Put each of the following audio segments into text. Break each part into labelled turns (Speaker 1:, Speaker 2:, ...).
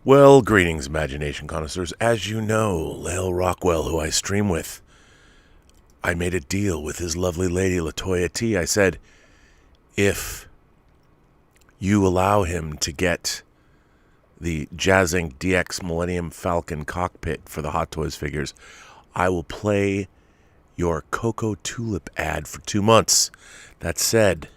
Speaker 1: Well, greetings, imagination connoisseurs. As you know, Lael Rockwell, who I stream with, I made a deal with his lovely lady, LaToya T. I said, if you allow him to get the Jazzing DX Millennium Falcon cockpit for the Hot Toys figures, I will play your Cocoa Tulip ad for 2 months. That said...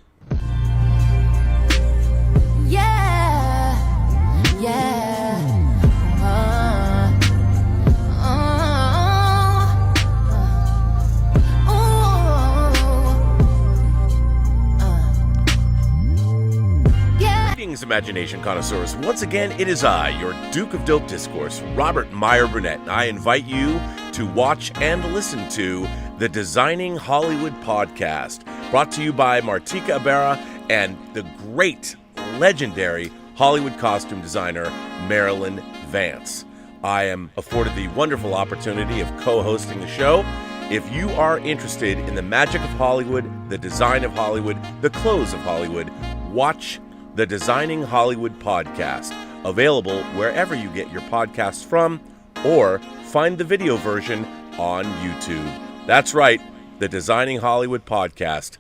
Speaker 1: Greetings, imagination connoisseurs. Once again, it is I, your Duke of Dope Discourse, Robert Meyer Burnett, and I invite you to watch and listen to the Designing Hollywood podcast, brought to you by Martika Ibarra and the great, legendary Hollywood costume designer, Marilyn Vance. I am afforded the wonderful opportunity of co-hosting the show. If you are interested in the magic of Hollywood, the design of Hollywood, the clothes of Hollywood, watch the Designing Hollywood podcast, available wherever you get your podcasts from, or find the video version on YouTube. That's right, the Designing Hollywood podcast.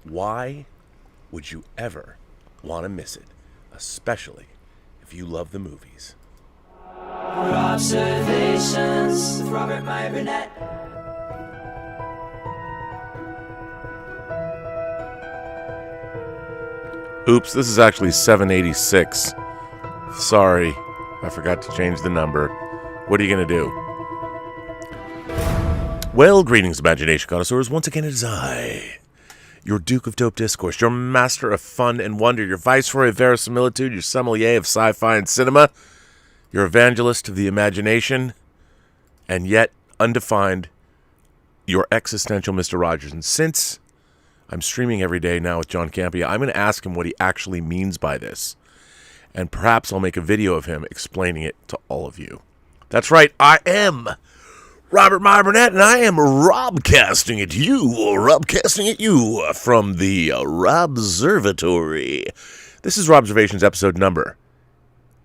Speaker 1: Why would you ever want to miss it? Especially if you love the movies.
Speaker 2: Robservations with Robert Meyer Burnett.
Speaker 1: Oops, this is actually 786. Sorry, I forgot to change the number. What are you going to do? Well, greetings, imagination connoisseurs. Once again, it is I, your Duke of Dope Discourse, your master of fun and wonder, your viceroy of verisimilitude, your sommelier of sci-fi and cinema, your evangelist of the imagination, and yet undefined, your existential Mr. Rogers. And since I'm streaming every day now with John Campea, I'm going to ask him what he actually means by this. And perhaps I'll make a video of him explaining it to all of you. That's right, I am Robert Meyer Burnett, and I am robcasting at you from the Robservatory. This is Robservations episode number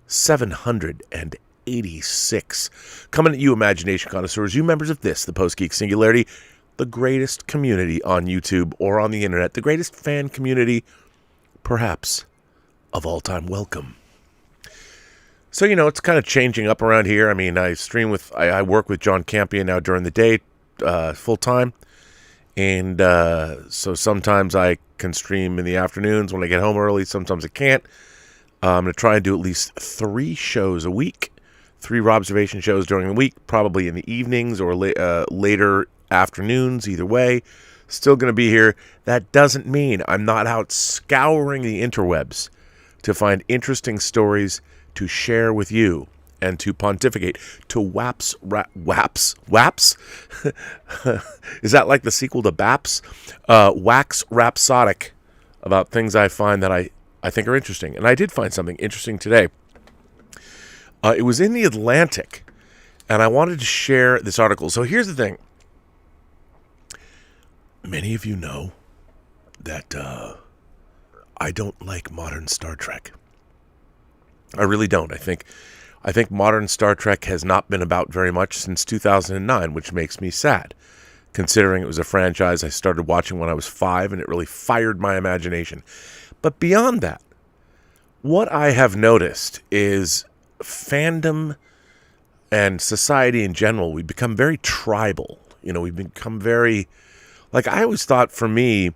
Speaker 1: 786. Coming at you, imagination connoisseurs, you members of this, the Post-Geek Singularity, the greatest community on YouTube or on the internet, the greatest fan community, perhaps, of all time. Welcome. So, it's kind of changing up around here. I mean, I work with John Campea now during the day, full time. And so sometimes I can stream in the afternoons when I get home early. Sometimes I can't. I'm going to try and do at least 3 shows a week, 3 Robservation shows during the week, probably in the evenings or later afternoons, either way. Still going to be here. That doesn't mean I'm not out scouring the interwebs to find interesting stories to share with you and to pontificate, to waps? Is that like the sequel to Baps? Wax rhapsodic about things I find that I think are interesting. And I did find something interesting today. It was in the Atlantic, and I wanted to share this article. So here's the thing. Many of you know that I don't like modern Star Trek. I really don't. I think modern Star Trek has not been about very much since 2009, which makes me sad, considering it was a franchise I started watching when I was 5, and it really fired my imagination. But beyond that, what I have noticed is fandom and society in general, we've become very tribal. We've become very... Like, I always thought, for me,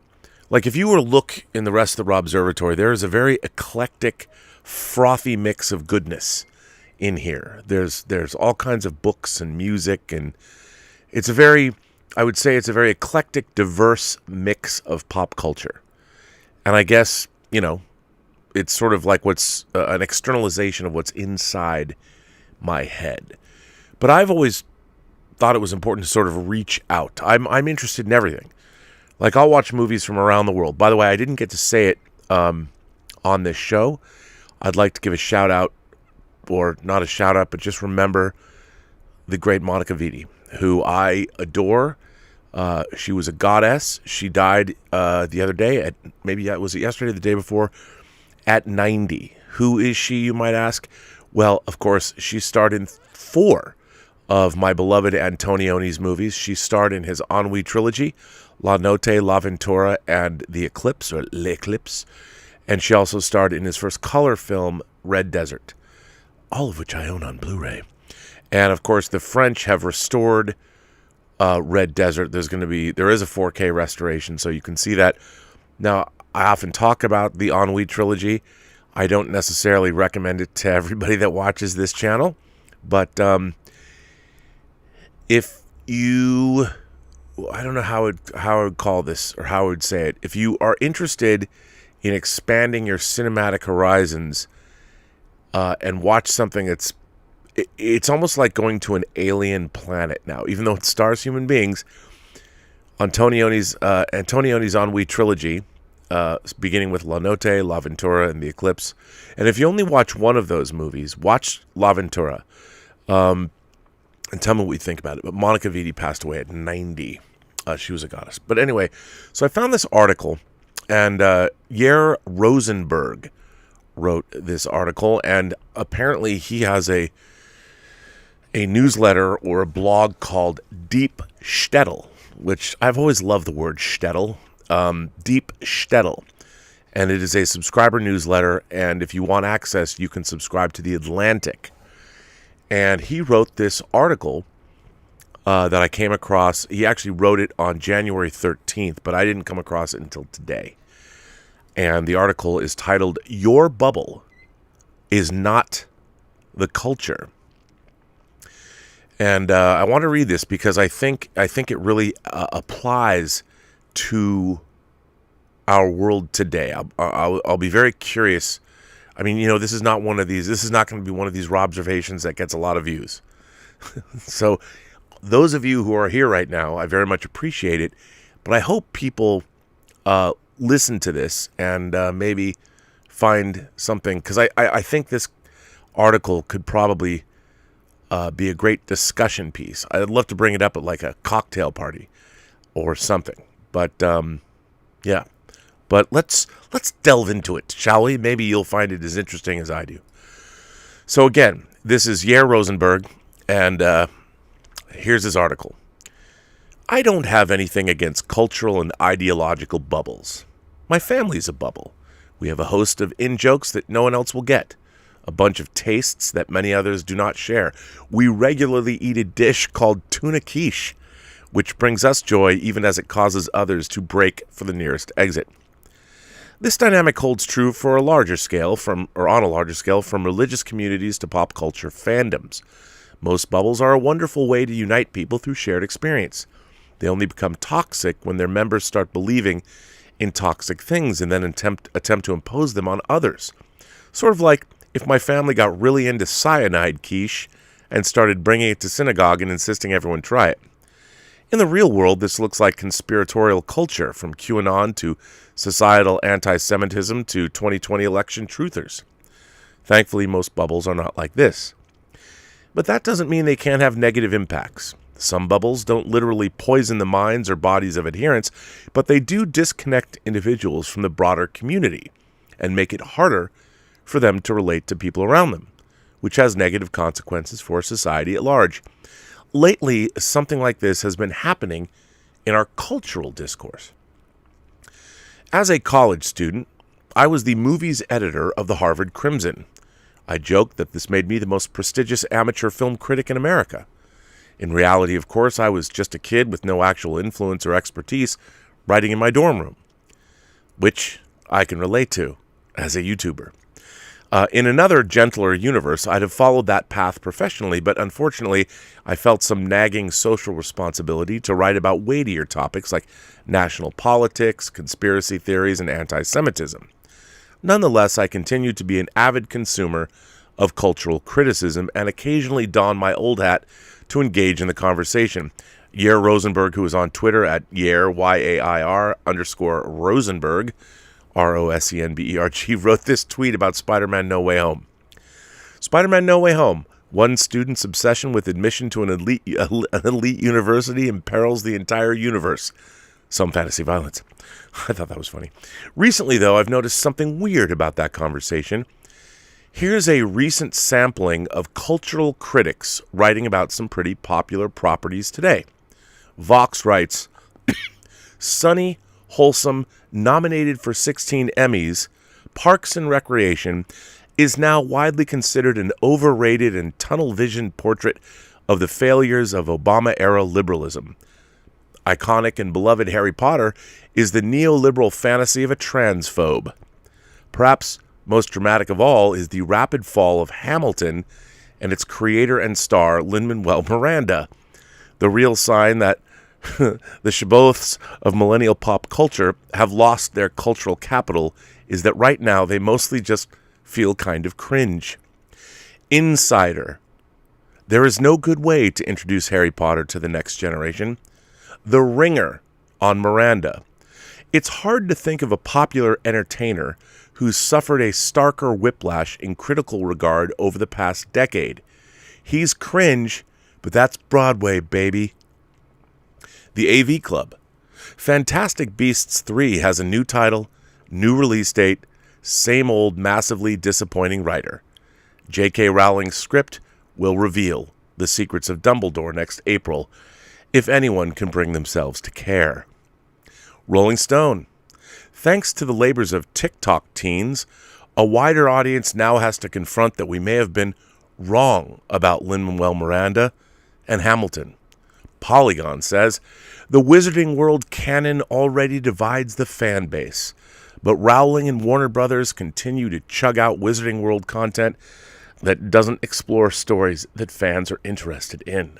Speaker 1: like, if you were to look in the rest of the Robservatory, there is a very eclectic, frothy mix of goodness in here. There's all kinds of books and music, and it's I would say it's a very eclectic, diverse mix of pop culture. And I guess, it's sort of like what's an externalization of what's inside my head. But I've always thought it was important to sort of reach out. I'm interested in everything. Like, I'll watch movies from around the world. By the way, I didn't get to say it on this show. I'd like to give a shout out, or not a shout out, but just remember the great Monica Vitti, who I adore. She was a goddess. She died the other day was it yesterday or the day before, at 90. Who is she, you might ask? Well, of course, she starred in 4 of my beloved Antonioni's movies. She starred in his Ennui trilogy, La Notte, La Ventura, and The Eclipse, or L'Eclipse. And she also starred in his first color film, Red Desert, all of which I own on Blu-ray. And, of course, the French have restored Red Desert. There is a 4K restoration, so you can see that. Now, I often talk about the Ennui trilogy. I don't necessarily recommend it to everybody that watches this channel, but if you, I don't know how I would call this or how I would say it. If you are interested in expanding your cinematic horizons and watch something it's almost like going to an alien planet now, even though it stars human beings. Antonioni's Ennui trilogy, beginning with La Notte, La Ventura, and The Eclipse. And if you only watch one of those movies, watch La Ventura, and tell me what you think about it. But Monica Vitti passed away at 90. She was a goddess. But anyway, so I found this article, and Yair Rosenberg wrote this article, and apparently he has a newsletter or a blog called Deep Shtetl, which I've always loved the word shtetl. Deep Shtetl, and it is a subscriber newsletter, and if you want access, you can subscribe to The Atlantic. And he wrote this article that I came across. He actually wrote it on January 13th, but I didn't come across it until today. And the article is titled, "Your Bubble is Not the Culture." And I want to read this because I think it really applies to our world today. I'll be very curious. I mean, this is not going to be one of these Robservations that gets a lot of views. So those of you who are here right now, I very much appreciate it. But I hope people listen to this and maybe find something, because I think this article could probably be a great discussion piece. I'd love to bring it up at like a cocktail party or something. But yeah. But let's delve into it, shall we? Maybe you'll find it as interesting as I do. So again, this is Yair Rosenberg, and here's his article. I don't have anything against cultural and ideological bubbles. My family's a bubble. We have a host of in-jokes that no one else will get. A bunch of tastes that many others do not share. We regularly eat a dish called tuna quiche, which brings us joy even as it causes others to break for the nearest exit. This dynamic holds true on a larger scale from religious communities to pop culture fandoms. Most bubbles are a wonderful way to unite people through shared experience. They only become toxic when their members start believing in toxic things and then attempt to impose them on others. Sort of like if my family got really into cyanide quiche and started bringing it to synagogue and insisting everyone try it. In the real world, this looks like conspiratorial culture, from QAnon to societal anti-Semitism to 2020 election truthers. Thankfully, most bubbles are not like this. But that doesn't mean they can't have negative impacts. Some bubbles don't literally poison the minds or bodies of adherents, but they do disconnect individuals from the broader community and make it harder for them to relate to people around them, which has negative consequences for society at large. Lately, something like this has been happening in our cultural discourse. As a college student, I was the movies editor of the Harvard Crimson. I joked that this made me the most prestigious amateur film critic in America. In reality, of course, I was just a kid with no actual influence or expertise writing in my dorm room, which I can relate to as a YouTuber. In another, gentler universe, I'd have followed that path professionally, but unfortunately, I felt some nagging social responsibility to write about weightier topics like national politics, conspiracy theories, and anti-Semitism. Nonetheless, I continued to be an avid consumer of cultural criticism and occasionally don my old hat to engage in the conversation. Yair Rosenberg, who is on Twitter at Yair, Y-A-I-R _Rosenberg, Rosenberg, wrote this tweet about Spider-Man No Way Home. Spider-Man No Way Home. One student's obsession with admission to an elite university imperils the entire universe. Some fantasy violence. I thought that was funny. Recently, though, I've noticed something weird about that conversation. Here's a recent sampling of cultural critics writing about some pretty popular properties today. Vox writes, sunny, wholesome, nominated for 16 Emmys, Parks and Recreation is now widely considered an overrated and tunnel-visioned portrait of the failures of Obama-era liberalism. Iconic and beloved Harry Potter is the neoliberal fantasy of a transphobe. Perhaps most dramatic of all is the rapid fall of Hamilton and its creator and star, Lin-Manuel Miranda. The real sign that the Shaboths of millennial pop culture have lost their cultural capital is that right now they mostly just feel kind of cringe. Insider. There is no good way to introduce Harry Potter to the next generation. The Ringer on Miranda. It's hard to think of a popular entertainer who's suffered a starker whiplash in critical regard over the past decade. He's cringe, but that's Broadway, baby. The AV Club. Fantastic Beasts 3 has a new title, new release date, same old massively disappointing writer. J.K. Rowling's script will reveal the secrets of Dumbledore next April, if anyone can bring themselves to care. Rolling Stone. Thanks to the labors of TikTok teens, a wider audience now has to confront that we may have been wrong about Lin-Manuel Miranda and Hamilton. Polygon says, the Wizarding World canon already divides the fan base, but Rowling and Warner Brothers continue to chug out Wizarding World content that doesn't explore stories that fans are interested in.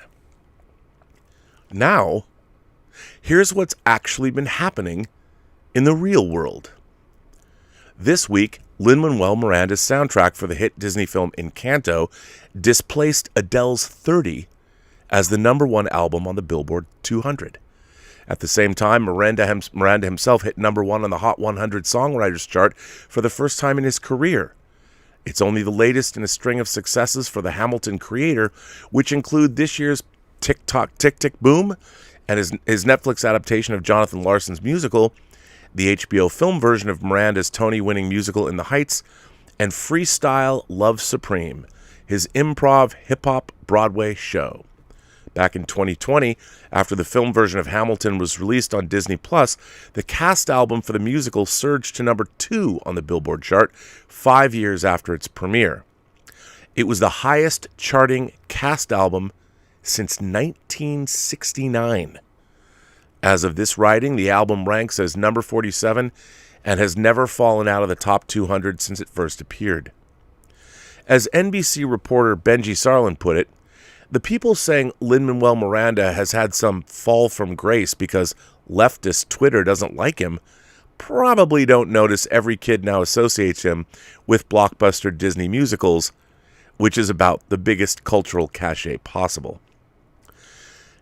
Speaker 1: Now, here's what's actually been happening in the real world. This week, Lin-Manuel Miranda's soundtrack for the hit Disney film Encanto displaced Adele's 30 as the #1 album on the Billboard 200. At the same time, Miranda himself hit #1 on the Hot 100 Songwriters chart for the first time in his career. It's only the latest in a string of successes for the Hamilton creator, which include this year's TikTok Tick Tick Boom and his Netflix adaptation of Jonathan Larson's musical, the HBO film version of Miranda's Tony-winning musical In the Heights, and Freestyle Love Supreme, his improv hip-hop Broadway show. Back in 2020, after the film version of Hamilton was released on Disney+, the cast album for the musical surged to #2 on the Billboard chart 5 years after its premiere. It was the highest charting cast album since 1969. As of this writing, the album ranks as number 47 and has never fallen out of the top 200 since it first appeared. As NBC reporter Benji Sarlin put it, the people saying Lin-Manuel Miranda has had some fall from grace because leftist Twitter doesn't like him probably don't notice every kid now associates him with blockbuster Disney musicals, which is about the biggest cultural cachet possible.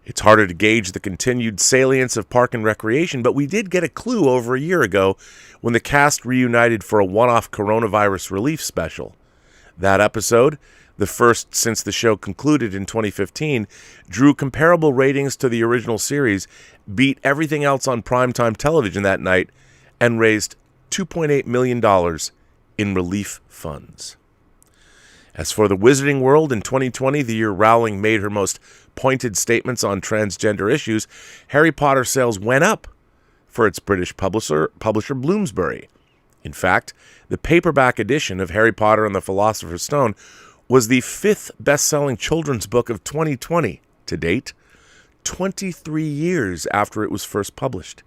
Speaker 1: It's harder to gauge the continued salience of Park and Recreation, but we did get a clue over a year ago when the cast reunited for a one-off coronavirus relief special. That episode, the first since the show concluded in 2015, drew comparable ratings to the original series, beat everything else on primetime television that night, and raised $2.8 million in relief funds. As for the Wizarding World in 2020, the year Rowling made her most pointed statements on transgender issues, Harry Potter sales went up for its British publisher Bloomsbury. In fact, the paperback edition of Harry Potter and the Philosopher's Stone was the 5th best-selling children's book of 2020 to date, 23 years after it was first published.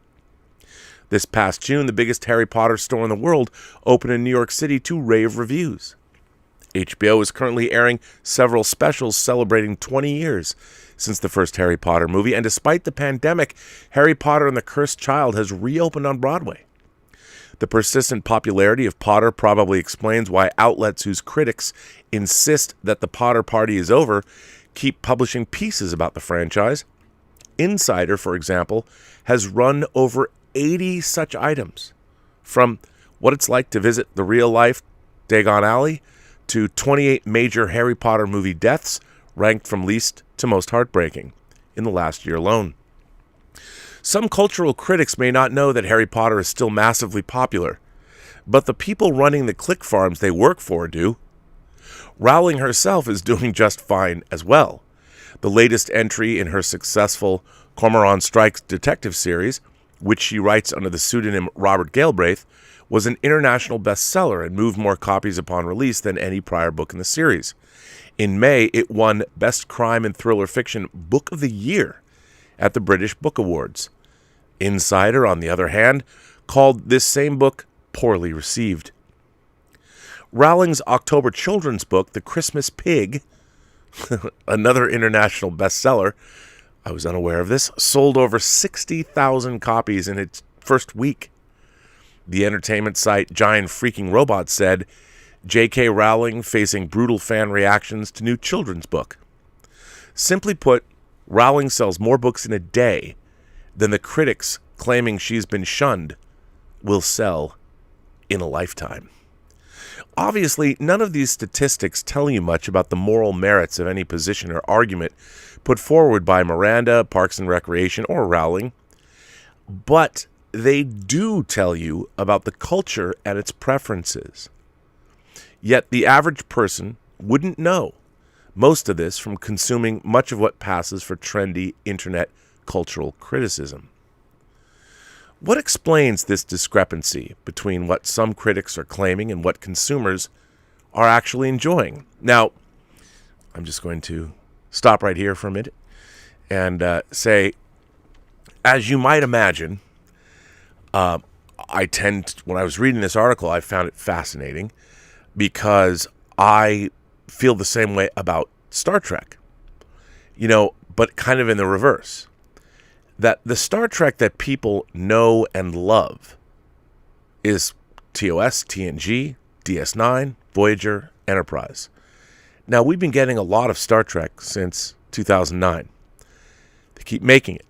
Speaker 1: This past June, the biggest Harry Potter store in the world opened in New York City to rave reviews. HBO is currently airing several specials celebrating 20 years since the first Harry Potter movie, and despite the pandemic, Harry Potter and the Cursed Child has reopened on Broadway. The persistent popularity of Potter probably explains why outlets whose critics insist that the Potter party is over keep publishing pieces about the franchise. Insider, for example, has run over 80 such items, from what it's like to visit the real-life Diagon Alley to 28 major Harry Potter movie deaths, ranked from least to most heartbreaking, in the last year alone. Some cultural critics may not know that Harry Potter is still massively popular, but the people running the click farms they work for do. Rowling herself is doing just fine as well. The latest entry in her successful Cormoran Strikes detective series, which she writes under the pseudonym Robert Galbraith, was an international bestseller and moved more copies upon release than any prior book in the series. In May, it won Best Crime and Thriller Fiction Book of the Year at the British Book Awards. Insider, on the other hand, called this same book poorly received. Rowling's October children's book, The Christmas Pig, another international bestseller, I was unaware of this, sold over 60,000 copies in its first week. The entertainment site Giant Freaking Robot said, J.K. Rowling facing brutal fan reactions to new children's book. Simply put, Rowling sells more books in a day than the critics claiming she's been shunned will sell in a lifetime. Obviously, none of these statistics tell you much about the moral merits of any position or argument put forward by Miranda, Parks and Recreation, or Rowling, but they do tell you about the culture and its preferences. Yet the average person wouldn't know most of this from consuming much of what passes for trendy internet cultural criticism. What explains this discrepancy between what some critics are claiming and what consumers are actually enjoying? Now, I'm just going to stop right here for a minute and say, as you might imagine, when I was reading this article, I found it fascinating because I feel the same way about Star Trek, but kind of in the reverse. That the Star Trek that people know and love is TOS, TNG, DS9, Voyager, Enterprise. Now, we've been getting a lot of Star Trek since 2009. They keep making it.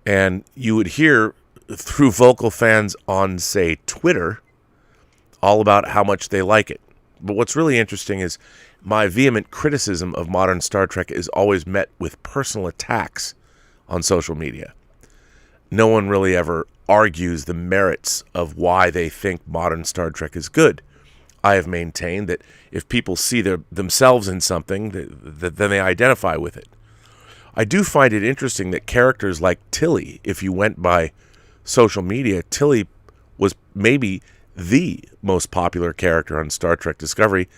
Speaker 1: And you would hear through vocal fans on, say, Twitter, all about how much they like it. But what's really interesting is my vehement criticism of modern Star Trek is always met with personal attacks on social media. No one really ever argues the merits of why they think modern Star Trek is good. I have maintained that if people see themselves in something, then they identify with it. I do find it interesting that characters like Tilly, if you went by social media, Tilly was maybe the most popular character on Star Trek Discovery,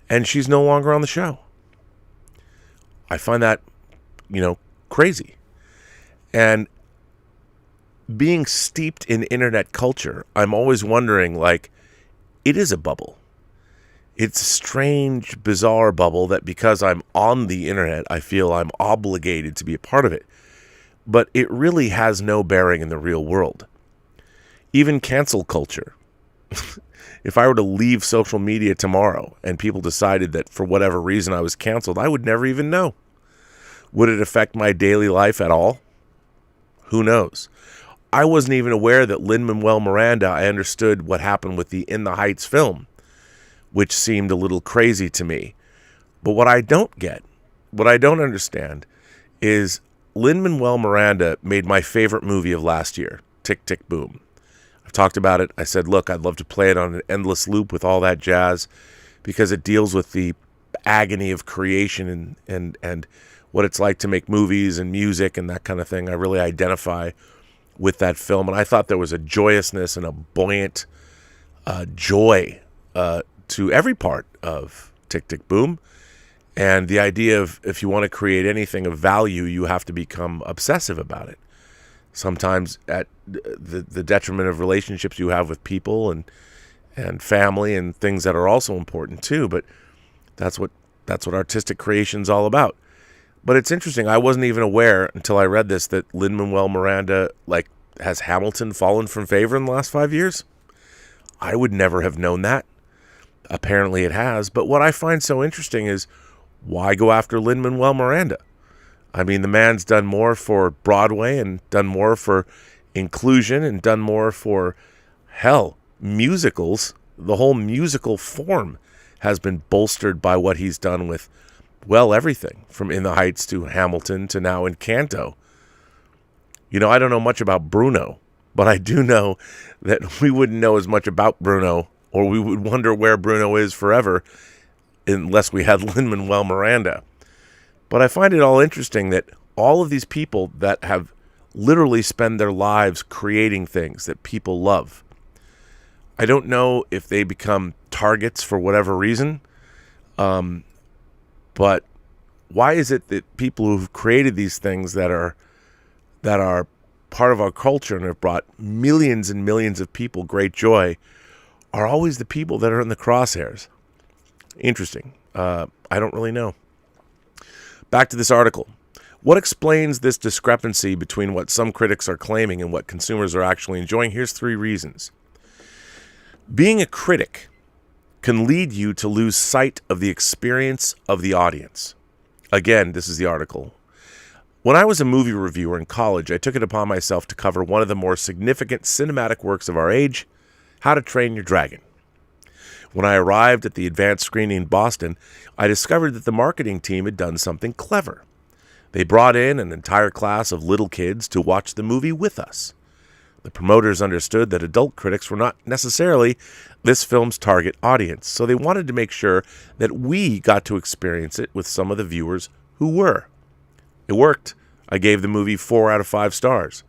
Speaker 1: and she's no longer on the show. I find that, crazy. And being steeped in internet culture, I'm always wondering, it is a bubble. It's a strange, bizarre bubble that because I'm on the internet, I feel I'm obligated to be a part of it. But it really has no bearing in the real world. Even cancel culture. If I were to leave social media tomorrow and people decided that for whatever reason I was canceled, I would never even know. Would it affect my daily life at all? Who knows? I wasn't even aware that Lin-Manuel Miranda, I understood what happened with the In the Heights film, which seemed a little crazy to me. But what I don't get, what I don't understand, is Lin-Manuel Miranda made my favorite movie of last year, Tick, Tick, Boom. I've talked about it. I said, look, I'd love to play it on an endless loop with all that jazz because it deals with the agony of creation and what it's like to make movies and music and that kind of thing. I really identify with that film. And I thought there was a joyousness and a buoyant joy to every part of Tick, Tick, Boom. And the idea of if you want to create anything of value, you have to become obsessive about it. Sometimes at the detriment of relationships you have with people and family and things that are also important too. But that's what artistic creation is all about. But it's interesting. I wasn't even aware until I read this that Lin-Manuel Miranda has Hamilton fallen from favor in the last 5 years. I would never have known that. Apparently it has. But what I find so interesting is why go after Lin-Manuel Miranda? I mean, the man's done more for Broadway and done more for inclusion and done more for, musicals. The whole musical form has been bolstered by what he's done with, everything from In the Heights to Hamilton to now Encanto. I don't know much about Bruno, but I do know that we wouldn't know as much about Bruno, or we would wonder where Bruno is forever unless we had Lin-Manuel Miranda. But I find it all interesting that all of these people that have literally spent their lives creating things that people love, I don't know if they become targets for whatever reason, but why is it that people who've created these things that are part of our culture and have brought millions and millions of people great joy are always the people that are in the crosshairs? Interesting. I don't really know. Back to this article. What explains this discrepancy between what some critics are claiming and what consumers are actually enjoying? Here's 3 reasons. Being a critic can lead you to lose sight of the experience of the audience. Again, this is the article. When I was a movie reviewer in college, I took it upon myself to cover one of the more significant cinematic works of our age, How to Train Your Dragon. When I arrived at the advanced screening in Boston, I discovered that the marketing team had done something clever. They brought in an entire class of little kids to watch the movie with us. The promoters understood that adult critics were not necessarily this film's target audience, so they wanted to make sure that we got to experience it with some of the viewers who were. It worked. I gave the movie 4 out of 5 stars.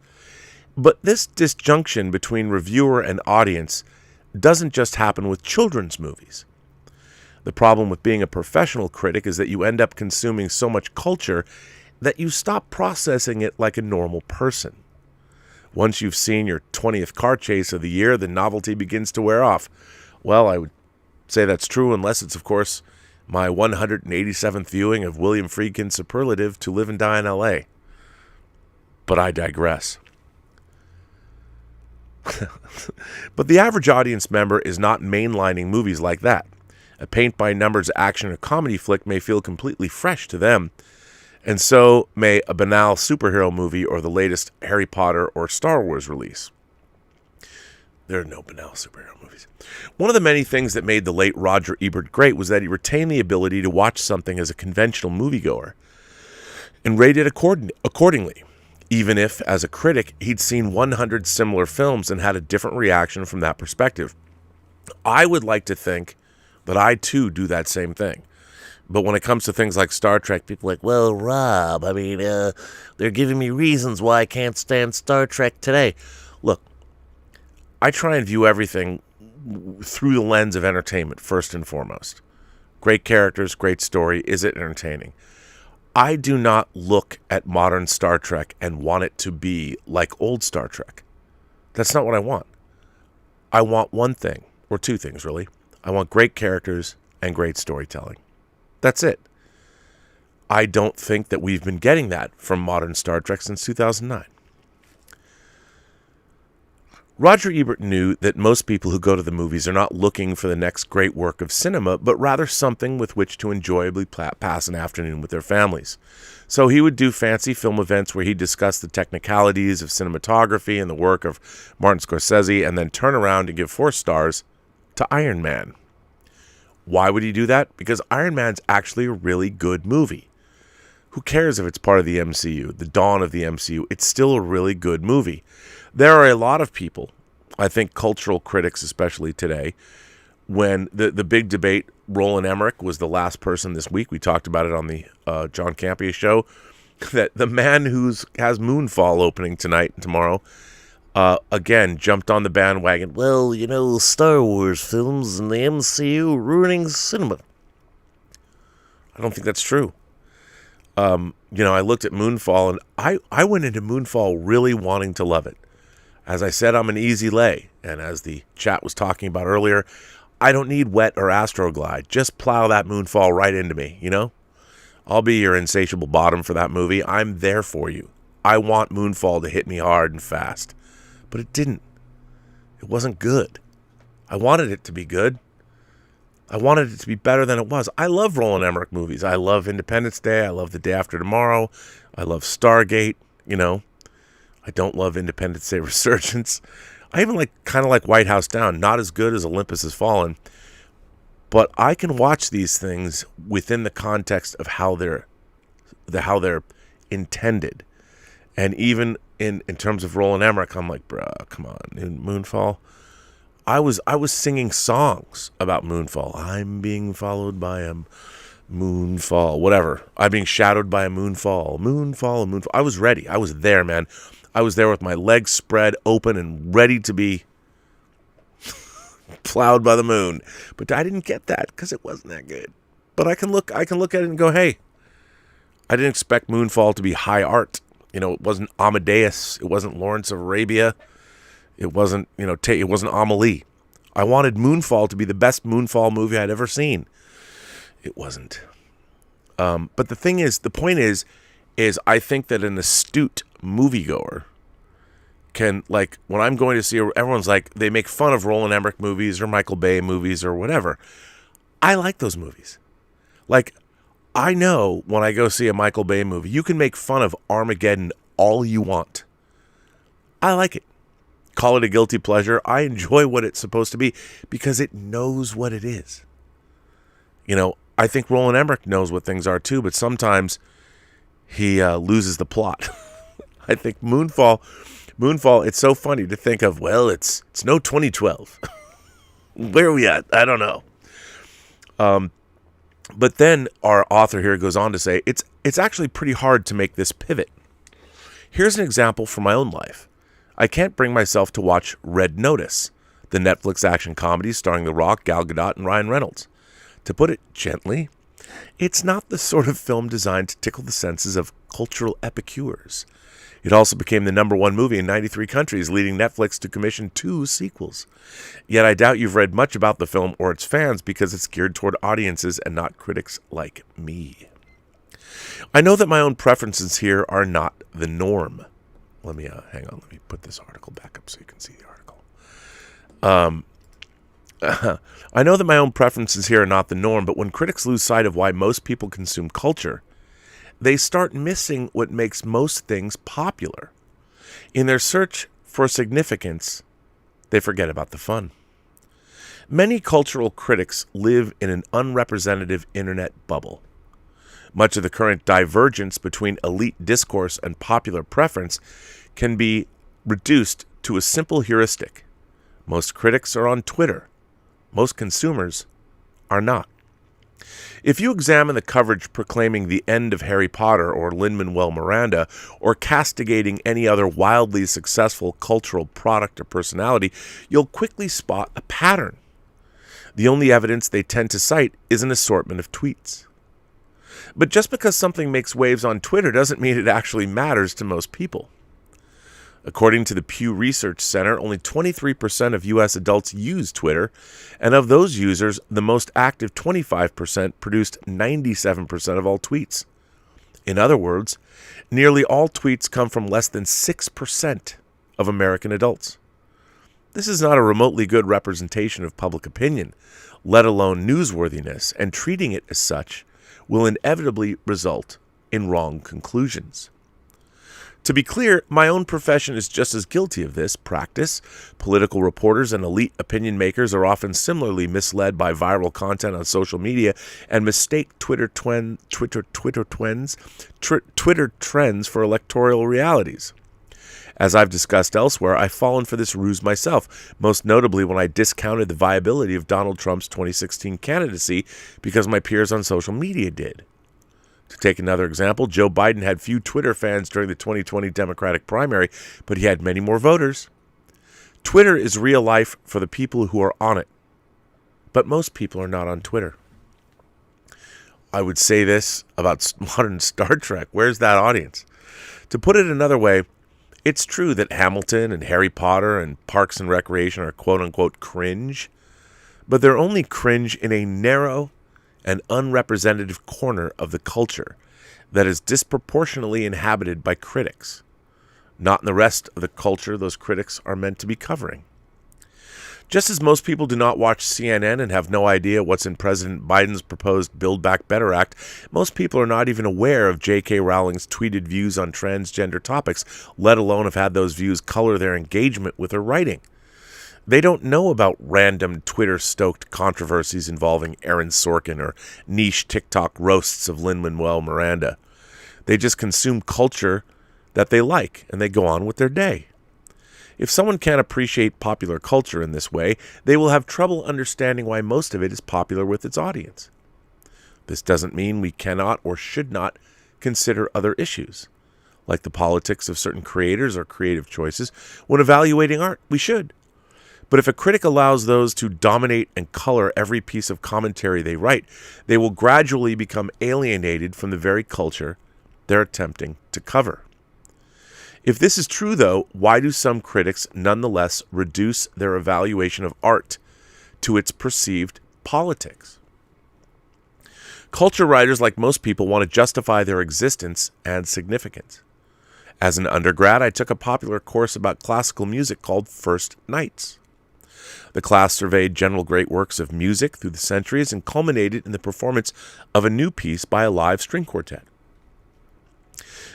Speaker 1: But this disjunction between reviewer and audience doesn't just happen with children's movies. The problem with being a professional critic is that you end up consuming so much culture that you stop processing it like a normal person. Once you've seen your 20th car chase of the year, the novelty begins to wear off. Well, I would say that's true unless it's, of course, my 187th viewing of William Friedkin's superlative To Live and Die in L.A. But I digress. But the average audience member is not mainlining movies like that. A paint-by-numbers action or comedy flick may feel completely fresh to them, and so may a banal superhero movie or the latest Harry Potter or Star Wars release. There are no banal superhero movies. One of the many things that made the late Roger Ebert great was that he retained the ability to watch something as a conventional moviegoer and rate it accordingly, even if, as a critic, he'd seen 100 similar films and had a different reaction from that perspective. I would like to think that I, too, do that same thing. But when it comes to things like Star Trek, people are like, well, Rob, they're giving me reasons why I can't stand Star Trek today. Look, I try and view everything through the lens of entertainment, first and foremost. Great characters, great story. Is it entertaining? I do not look at modern Star Trek and want it to be like old Star Trek. That's not what I want. I want one thing, or 2 things, really. I want great characters and great storytelling. That's it. I don't think that we've been getting that from modern Star Trek since 2009. Roger Ebert knew that most people who go to the movies are not looking for the next great work of cinema, but rather something with which to enjoyably pass an afternoon with their families. So he would do fancy film events where he'd discuss the technicalities of cinematography and the work of Martin Scorsese, and then turn around and give 4 stars to Iron Man. Why would he do that? Because Iron Man's actually a really good movie. Who cares if it's part of the MCU, the dawn of the MCU? It's still a really good movie. There are a lot of people, I think cultural critics especially today, when the big debate, Roland Emmerich was the last person this week, we talked about it on the John Campea show, that the man who has Moonfall opening tonight and tomorrow, again, jumped on the bandwagon. Well, Star Wars films and the MCU ruining cinema. I don't think that's true. I looked at Moonfall, and I went into Moonfall really wanting to love it. As I said, I'm an easy lay, and as the chat was talking about earlier, I don't need Wet or Astroglide. Just plow that Moonfall right into me, I'll be your insatiable bottom for that movie. I'm there for you. I want Moonfall to hit me hard and fast. But it didn't. It wasn't good. I wanted it to be good. I wanted it to be better than it was. I love Roland Emmerich movies. I love Independence Day. I love The Day After Tomorrow. I love Stargate. I don't love Independence Day Resurgence. I even kind of like White House Down. Not as good as Olympus Has Fallen. But I can watch these things within the context of how they're intended. And even in terms of Roland Emmerich, I'm like, bruh, come on. In Moonfall, I was singing songs about moonfall. I'm being followed by a moonfall, whatever. I'm being shadowed by a moonfall, moonfall, a moonfall. I was ready. I was there, man. I was there with my legs spread open and ready to be plowed by the moon. But I didn't get that because it wasn't that good. But I can look at it and go, hey, I didn't expect moonfall to be high art. You know, it wasn't Amadeus. It wasn't Lawrence of Arabia. It wasn't, it wasn't Amelie. I wanted Moonfall to be the best Moonfall movie I'd ever seen. It wasn't. But the point is I think that an astute moviegoer can, like, when I'm going to see, everyone's like, they make fun of Roland Emmerich movies or Michael Bay movies or whatever. I like those movies. Like, I know when I go see a Michael Bay movie, you can make fun of Armageddon all you want. I like it. Call it a guilty pleasure. I enjoy what it's supposed to be because it knows what it is. I think Roland Emmerich knows what things are too, but sometimes he loses the plot. I think Moonfall, it's so funny to think of, well, it's no 2012. Where are we at? I don't know. But then our author here goes on to say, it's actually pretty hard to make this pivot. Here's an example from my own life. I can't bring myself to watch Red Notice, the Netflix action comedy starring The Rock, Gal Gadot, and Ryan Reynolds. To put it gently, it's not the sort of film designed to tickle the senses of cultural epicures. It also became the #1 movie in 93 countries, leading Netflix to commission 2 sequels. Yet I doubt you've read much about the film or its fans because it's geared toward audiences and not critics like me. I know that my own preferences here are not the norm. Let me hang on. Let me put this article back up so you can see the article. I know that my own preferences here are not the norm, but when critics lose sight of why most people consume culture, they start missing what makes most things popular. In their search for significance, they forget about the fun. Many cultural critics live in an unrepresentative internet bubble. Much of the current divergence between elite discourse and popular preference can be reduced to a simple heuristic. Most critics are on Twitter. Most consumers are not. If you examine the coverage proclaiming the end of Harry Potter or Lin-Manuel Miranda or castigating any other wildly successful cultural product or personality, you'll quickly spot a pattern. The only evidence they tend to cite is an assortment of tweets. But just because something makes waves on Twitter doesn't mean it actually matters to most people. According to the Pew Research Center, only 23% of U.S. adults use Twitter, and of those users, the most active 25% produced 97% of all tweets. In other words, nearly all tweets come from less than 6% of American adults. This is not a remotely good representation of public opinion, let alone newsworthiness, and treating it as such will inevitably result in wrong conclusions. To be clear, my own profession is just as guilty of this practice. Political reporters and elite opinion makers are often similarly misled by viral content on social media and mistake Twitter trends for electoral realities. As I've discussed elsewhere, I've fallen for this ruse myself, most notably when I discounted the viability of Donald Trump's 2016 candidacy because my peers on social media did. To take another example, Joe Biden had few Twitter fans during the 2020 Democratic primary, but he had many more voters. Twitter is real life for the people who are on it, but most people are not on Twitter. I would say this about modern Star Trek. Where's that audience? To put it another way, it's true that Hamilton and Harry Potter and Parks and Recreation are quote-unquote cringe, but they're only cringe in a narrow and unrepresentative corner of the culture that is disproportionately inhabited by critics, not in the rest of the culture those critics are meant to be covering. Just as most people do not watch CNN and have no idea what's in President Biden's proposed Build Back Better Act, most people are not even aware of J.K. Rowling's tweeted views on transgender topics, let alone have had those views color their engagement with her writing. They don't know about random Twitter-stoked controversies involving Aaron Sorkin or niche TikTok roasts of Lin-Manuel Miranda. They just consume culture that they like, and they go on with their day. If someone can't appreciate popular culture in this way, they will have trouble understanding why most of it is popular with its audience. This doesn't mean we cannot or should not consider other issues, like the politics of certain creators or creative choices. When evaluating art, we should. But if a critic allows those to dominate and color every piece of commentary they write, they will gradually become alienated from the very culture they're attempting to cover. If this is true, though, why do some critics nonetheless reduce their evaluation of art to its perceived politics? Culture writers, like most people, want to justify their existence and significance. As an undergrad, I took a popular course about classical music called First Nights. The class surveyed general great works of music through the centuries and culminated in the performance of a new piece by a live string quartet.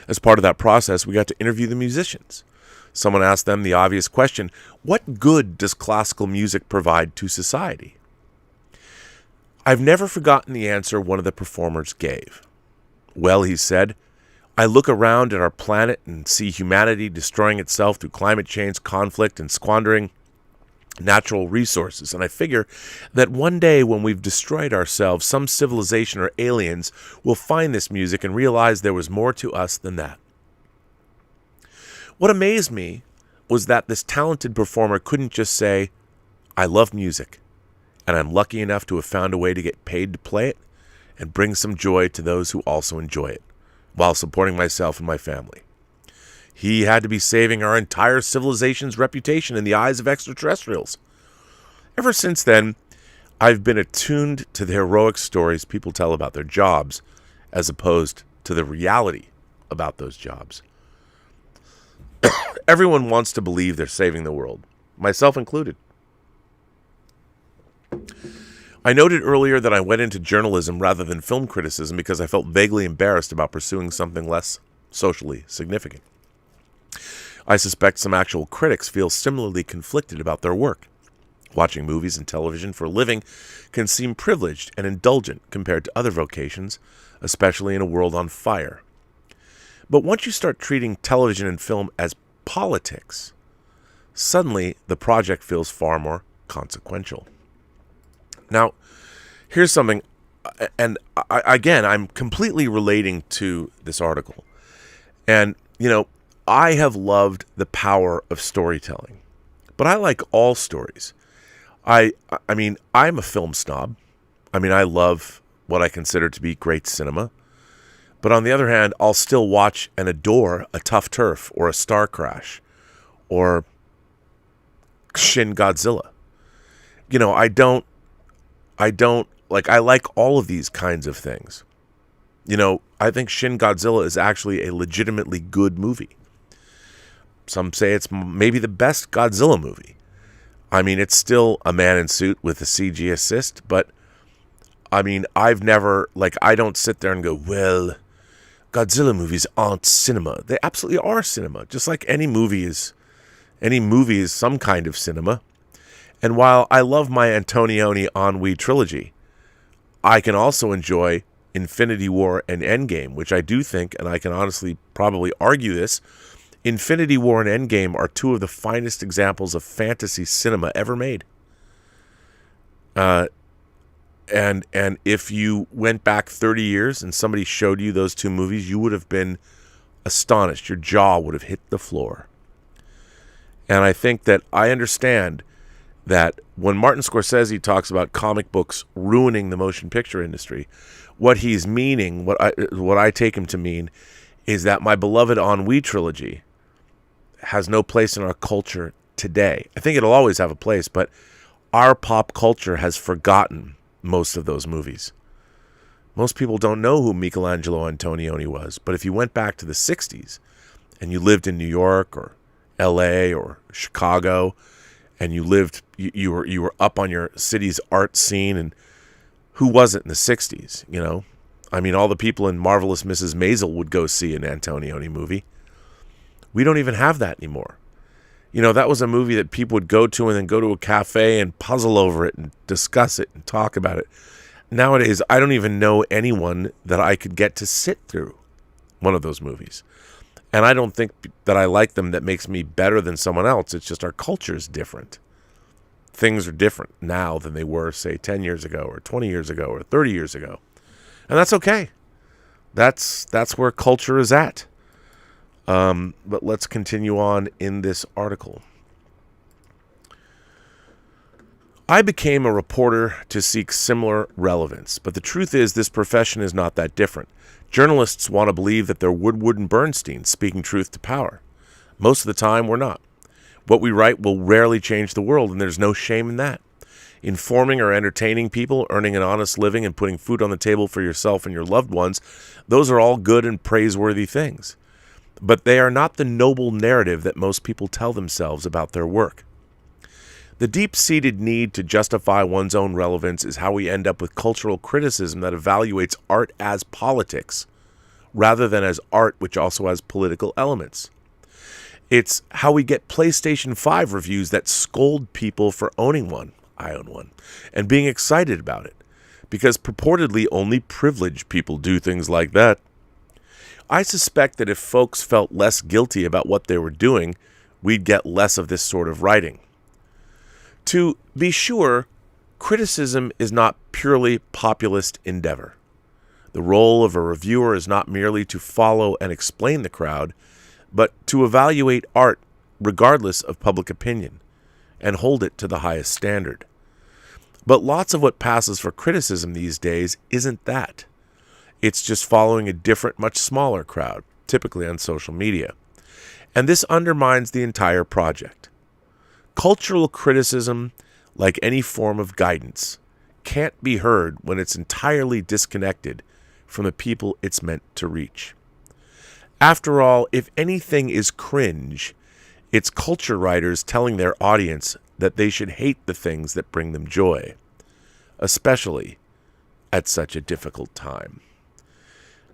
Speaker 1: As part of that process, we got to interview the musicians. Someone asked them the obvious question, what good does classical music provide to society? I've never forgotten the answer one of the performers gave. Well, he said, I look around at our planet and see humanity destroying itself through climate change, conflict, and squandering natural resources. And I figure that one day when we've destroyed ourselves, some civilization or aliens will find this music and realize there was more to us than that. What amazed me was that this talented performer couldn't just say, I love music, and I'm lucky enough to have found a way to get paid to play it and bring some joy to those who also enjoy it, while supporting myself and my family. He had to be saving our entire civilization's reputation in the eyes of extraterrestrials. Ever since then, I've been attuned to the heroic stories people tell about their jobs, as opposed to the reality about those jobs. Everyone wants to believe they're saving the world, myself included. I noted earlier that I went into journalism rather than film criticism because I felt vaguely embarrassed about pursuing something less socially significant. I suspect some actual critics feel similarly conflicted about their work. Watching movies and television for a living can seem privileged and indulgent compared to other vocations, especially in a world on fire. But once you start treating television and film as politics, suddenly the project feels far more consequential. Now, here's something, and I'm completely relating to this article. And, I have loved the power of storytelling, but I like all stories. I mean, I'm a film snob. I mean, I love what I consider to be great cinema. But on the other hand, I'll still watch and adore a Tough Turf or a Star Crash or Shin Godzilla. I like all of these kinds of things. I think Shin Godzilla is actually a legitimately good movie. Some say it's maybe the best Godzilla movie. I mean, it's still a man in suit with a CG assist, but I mean, I don't sit there and go, well, Godzilla movies aren't cinema. They absolutely are cinema. Just like any movie is some kind of cinema. And while I love my Antonioni Ennui trilogy, I can also enjoy Infinity War and Endgame, which I do think, and I can honestly probably argue this, Infinity War and Endgame are two of the finest examples of fantasy cinema ever made. And if you went back 30 years and somebody showed you those two movies, you would have been astonished. Your jaw would have hit the floor. And I think that I understand that when Martin Scorsese talks about comic books ruining the motion picture industry, what he's meaning, what I take him to mean, is that my beloved Ennui trilogy has no place in our culture today. I think it'll always have a place, but our pop culture has forgotten most of those movies. Most people don't know who Michelangelo Antonioni was, but if you went back to the 60s and you lived in New York or LA or Chicago and you were up on your city's art scene, and who wasn't in the 60s, I mean, all the people in Marvelous Mrs. Maisel would go see an Antonioni movie. We don't even have that anymore. That was a movie that people would go to and then go to a cafe and puzzle over it and discuss it and talk about it. Nowadays, I don't even know anyone that I could get to sit through one of those movies. And I don't think that I like them that makes me better than someone else. It's just our culture is different. Things are different now than they were, say, 10 years ago or 20 years ago or 30 years ago. And that's okay. That's where culture is at. But let's continue on in this article. I became a reporter to seek similar relevance, but the truth is this profession is not that different. Journalists want to believe that they're Woodward and Bernstein speaking truth to power. Most of the time, we're not. What we write will rarely change the world, and there's no shame in that. Informing or entertaining people, earning an honest living, and putting food on the table for yourself and your loved ones, those are all good and praiseworthy things. But they are not the noble narrative that most people tell themselves about their work. The deep-seated need to justify one's own relevance is how we end up with cultural criticism that evaluates art as politics, rather than as art which also has political elements. It's how we get PlayStation 5 reviews that scold people for owning one, I own one, and being excited about it, because purportedly only privileged people do things like that. I suspect that if folks felt less guilty about what they were doing, we'd get less of this sort of writing. To be sure, criticism is not purely populist endeavor. The role of a reviewer is not merely to follow and explain the crowd, but to evaluate art regardless of public opinion and hold it to the highest standard. But lots of what passes for criticism these days isn't that. It's just following a different, much smaller crowd, typically on social media. And this undermines the entire project. Cultural criticism, like any form of guidance, can't be heard when it's entirely disconnected from the people it's meant to reach. After all, if anything is cringe, it's culture writers telling their audience that they should hate the things that bring them joy, especially at such a difficult time.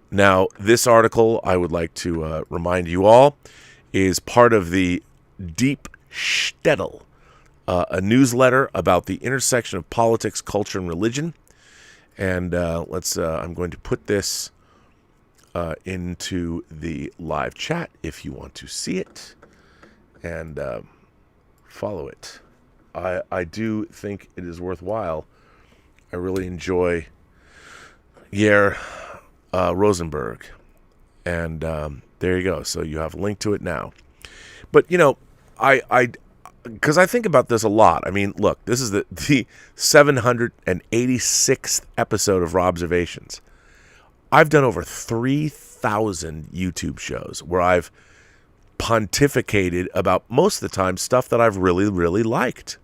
Speaker 1: Now, this article, I would like to remind you all, is part of the Deep Shtetl, a newsletter about the intersection of politics, culture, and religion. And I'm going to put this into the live chat if you want to see it and follow it. I do think it is worthwhile. I really enjoy Meyer Rosenberg. And there you go. So you have a link to it now. But, you know, because I think about this a lot. I mean, look, this is the 786th episode of Robservations. I've done over 3,000 YouTube shows where I've pontificated about, most of the time, stuff that I've really, really liked.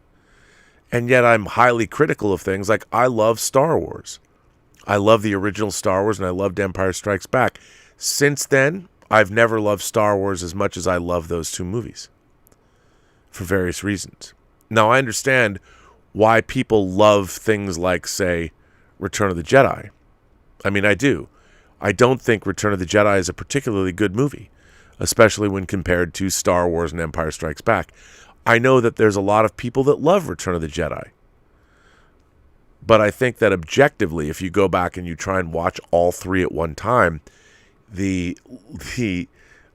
Speaker 1: And yet I'm highly critical of things like I love Star Wars. I love the original Star Wars, and I loved Empire Strikes Back. Since then, I've never loved Star Wars as much as I love those two movies, for various reasons. Now, I understand why people love things like, say, Return of the Jedi. I mean, I do. I don't think Return of the Jedi is a particularly good movie, especially when compared to Star Wars and Empire Strikes Back. I know that there's a lot of people that love Return of the Jedi. But I think that objectively, if you go back and you try and watch all three at one time, the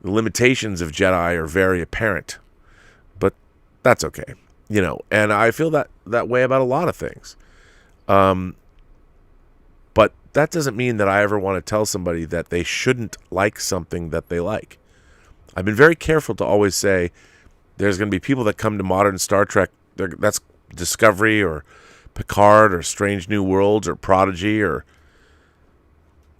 Speaker 1: limitations of Jedi are very apparent. But that's okay, you know. And I feel that way about a lot of things. But that doesn't mean that I ever want to tell somebody that they shouldn't like something that they like. I've been very careful to always say there's going to be people that come to modern Star Trek, that's Discovery or Picard or Strange New Worlds or Prodigy or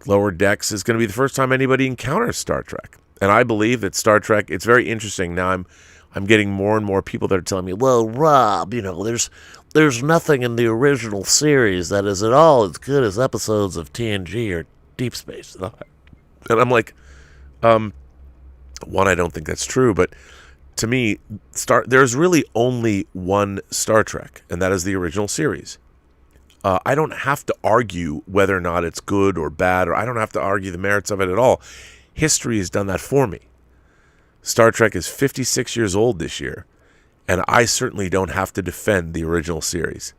Speaker 1: Lower Decks is going to be the first time anybody encounters Star Trek. And I believe that Star Trek, it's very interesting. Now I'm getting more and more people that are telling me, well, Rob, you know, there's nothing in the original series that is at all as good as episodes of TNG or Deep Space. And I'm like, one, I don't think that's true, but to me, there's really only one Star Trek, and that is the original series. I don't have to argue whether or not it's good or bad, or I don't have to argue the merits of it at all. History has done that for me. Star Trek is 56 years old this year, and I certainly don't have to defend the original series.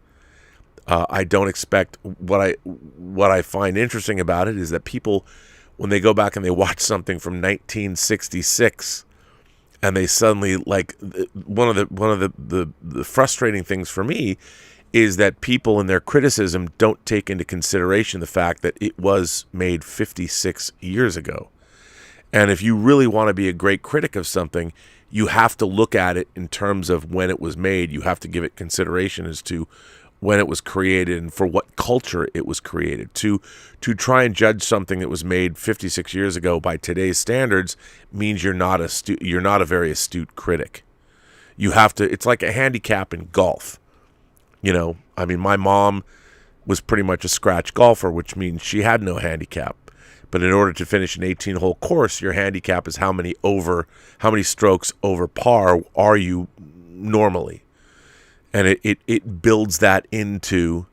Speaker 1: I don't expect what I find interesting about it is that people when they go back and they watch something from 1966 and they suddenly, like, one of the frustrating things for me is that people in their criticism don't take into consideration the fact that it was made 56 years ago. And if you really want to be a great critic of something, you have to look at it in terms of when it was made. You have to give it consideration as to when it was created and for what culture it was created. To try and judge something that was made 56 years ago by today's standards means you're not a very astute critic. You have to. It's like a handicap in golf. I mean, my mom was pretty much a scratch golfer, which means she had no handicap. But in order to finish an 18-hole course, your handicap is how many strokes over par are you normally. And it builds that into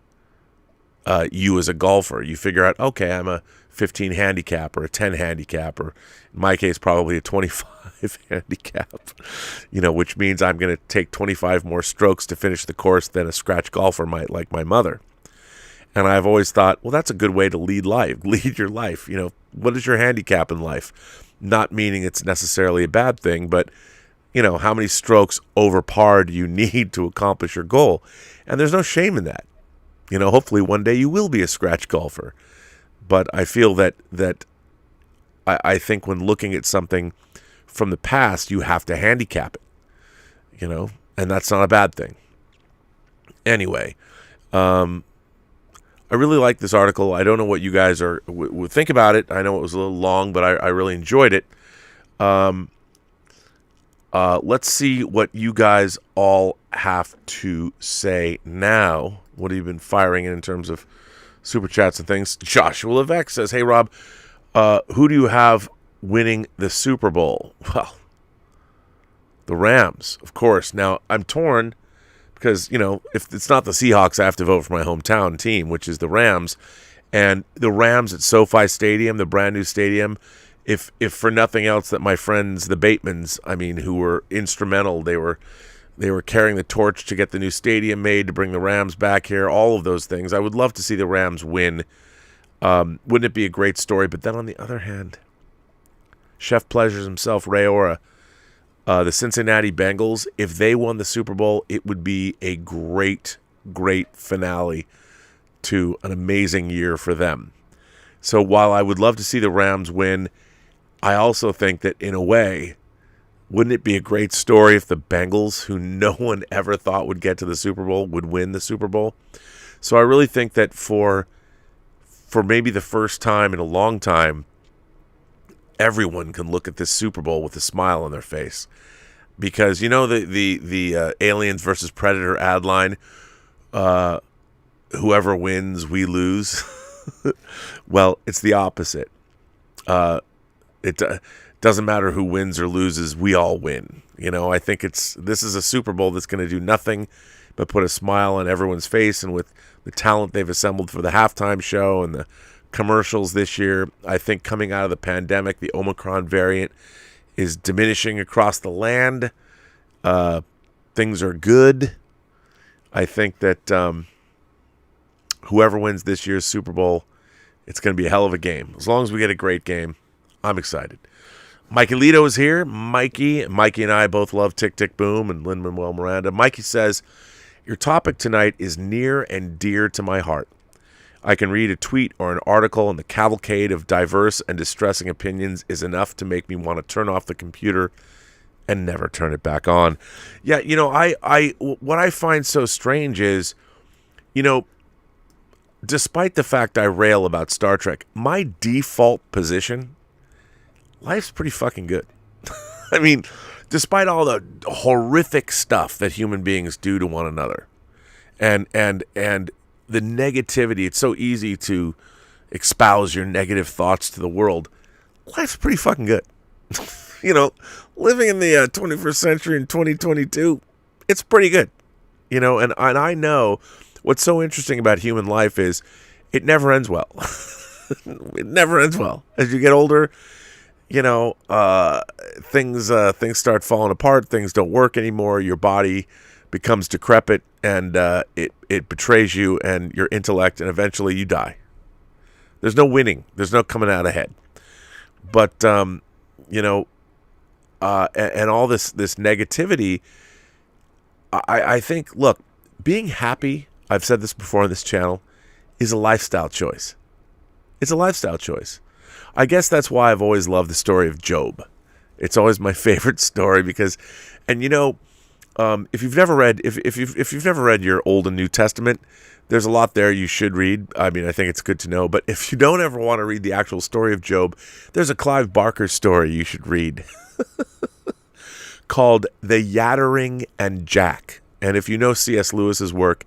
Speaker 1: you as a golfer. You figure out, okay, I'm a 15 handicap or a 10 handicap, or in my case, probably a 25 handicap, which means I'm going to take 25 more strokes to finish the course than a scratch golfer might, like my mother. And I've always thought, well, that's a good way to lead your life. What is your handicap in life? Not meaning it's necessarily a bad thing, but, how many strokes over par do you need to accomplish your goal? And there's no shame in that. Hopefully one day you will be a scratch golfer. But I feel that I think when looking at something from the past, you have to handicap it, and that's not a bad thing. Anyway, I really like this article. I don't know what you guys would think about it. I know it was a little long, but I really enjoyed it. Let's see what you guys all have to say now. What have you been firing in terms of super chats and things? Joshua Levesque says, "Hey Rob, who do you have winning the Super Bowl?" Well, the Rams, of course. Now I'm torn because if it's not the Seahawks, I have to vote for my hometown team, which is the Rams. And the Rams at SoFi Stadium, the brand new stadium. If for nothing else, that my friends, the Batemans, who were instrumental, they were carrying the torch to get the new stadium made, to bring the Rams back here, all of those things. I would love to see the Rams win. Wouldn't it be a great story? But then on the other hand, Chef Pleasures himself, Ray Ora, the Cincinnati Bengals, if they won the Super Bowl, it would be a great, great finale to an amazing year for them. So while I would love to see the Rams win, I also think that in a way, wouldn't it be a great story if the Bengals, who no one ever thought would get to the Super Bowl, would win the Super Bowl? So I really think that for maybe the first time in a long time, everyone can look at this Super Bowl with a smile on their face. Because, the Aliens versus Predator ad line, whoever wins, we lose. Well, it's the opposite. It doesn't matter who wins or loses, we all win. I think this is a Super Bowl that's going to do nothing but put a smile on everyone's face. And with the talent they've assembled for the halftime show and the commercials this year, I think coming out of the pandemic, the Omicron variant is diminishing across the land. Things are good. I think that whoever wins this year's Super Bowl, it's going to be a hell of a game. As long as we get a great game, I'm excited. Mikey Lito is here. Mikey and I both love Tick Tick Boom and Lin-Manuel Miranda. Mikey says, "Your topic tonight is near and dear to my heart. I can read a tweet or an article, and the cavalcade of diverse and distressing opinions is enough to make me want to turn off the computer and never turn it back on." Yeah, what I find so strange is, despite the fact I rail about Star Trek, my default position, life's pretty fucking good. Despite all the horrific stuff that human beings do to one another, and the negativity, it's so easy to espouse your negative thoughts to the world. Life's pretty fucking good. Living in the 21st century in 2022, it's pretty good. And I know what's so interesting about human life is it never ends well. It never ends well. As you get older, things start falling apart. Things don't work anymore. Your body becomes decrepit, and it betrays you and your intellect, and eventually you die. There's no winning. There's no coming out ahead. But you know, and all this negativity. I think, look, being happy, I've said this before on this channel, is a lifestyle choice. It's a lifestyle choice. I guess that's why I've always loved the story of Job. It's always my favorite story because, and you know, if you've never read, if you've never read your Old and New Testament, there's a lot there you should read. I mean, I think it's good to know. But if you don't ever want to read the actual story of Job, there's a Clive Barker story you should read called The Yattering and Jack. And if you know C.S. Lewis's work,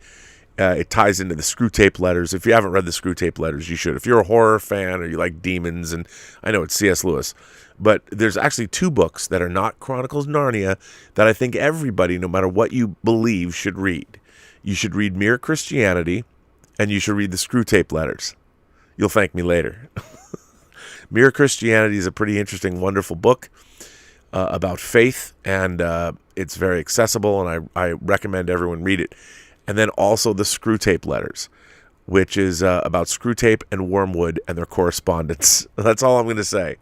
Speaker 1: it ties into the Screw Tape Letters. If you haven't read the Screw Tape Letters, you should. If you're a horror fan or you like demons, and I know it's C.S. Lewis, but there's actually 2 books that are not Chronicles of Narnia that I think everybody, no matter what you believe, should read. You should read Mere Christianity, and you should read the Screw Tape Letters. You'll thank me later. Mere Christianity is a pretty interesting, wonderful book about faith, and it's very accessible, and I recommend everyone read it. And then also the Screw Tape Letters, which is about Screwtape and Wormwood and their correspondence. That's all I'm going to say.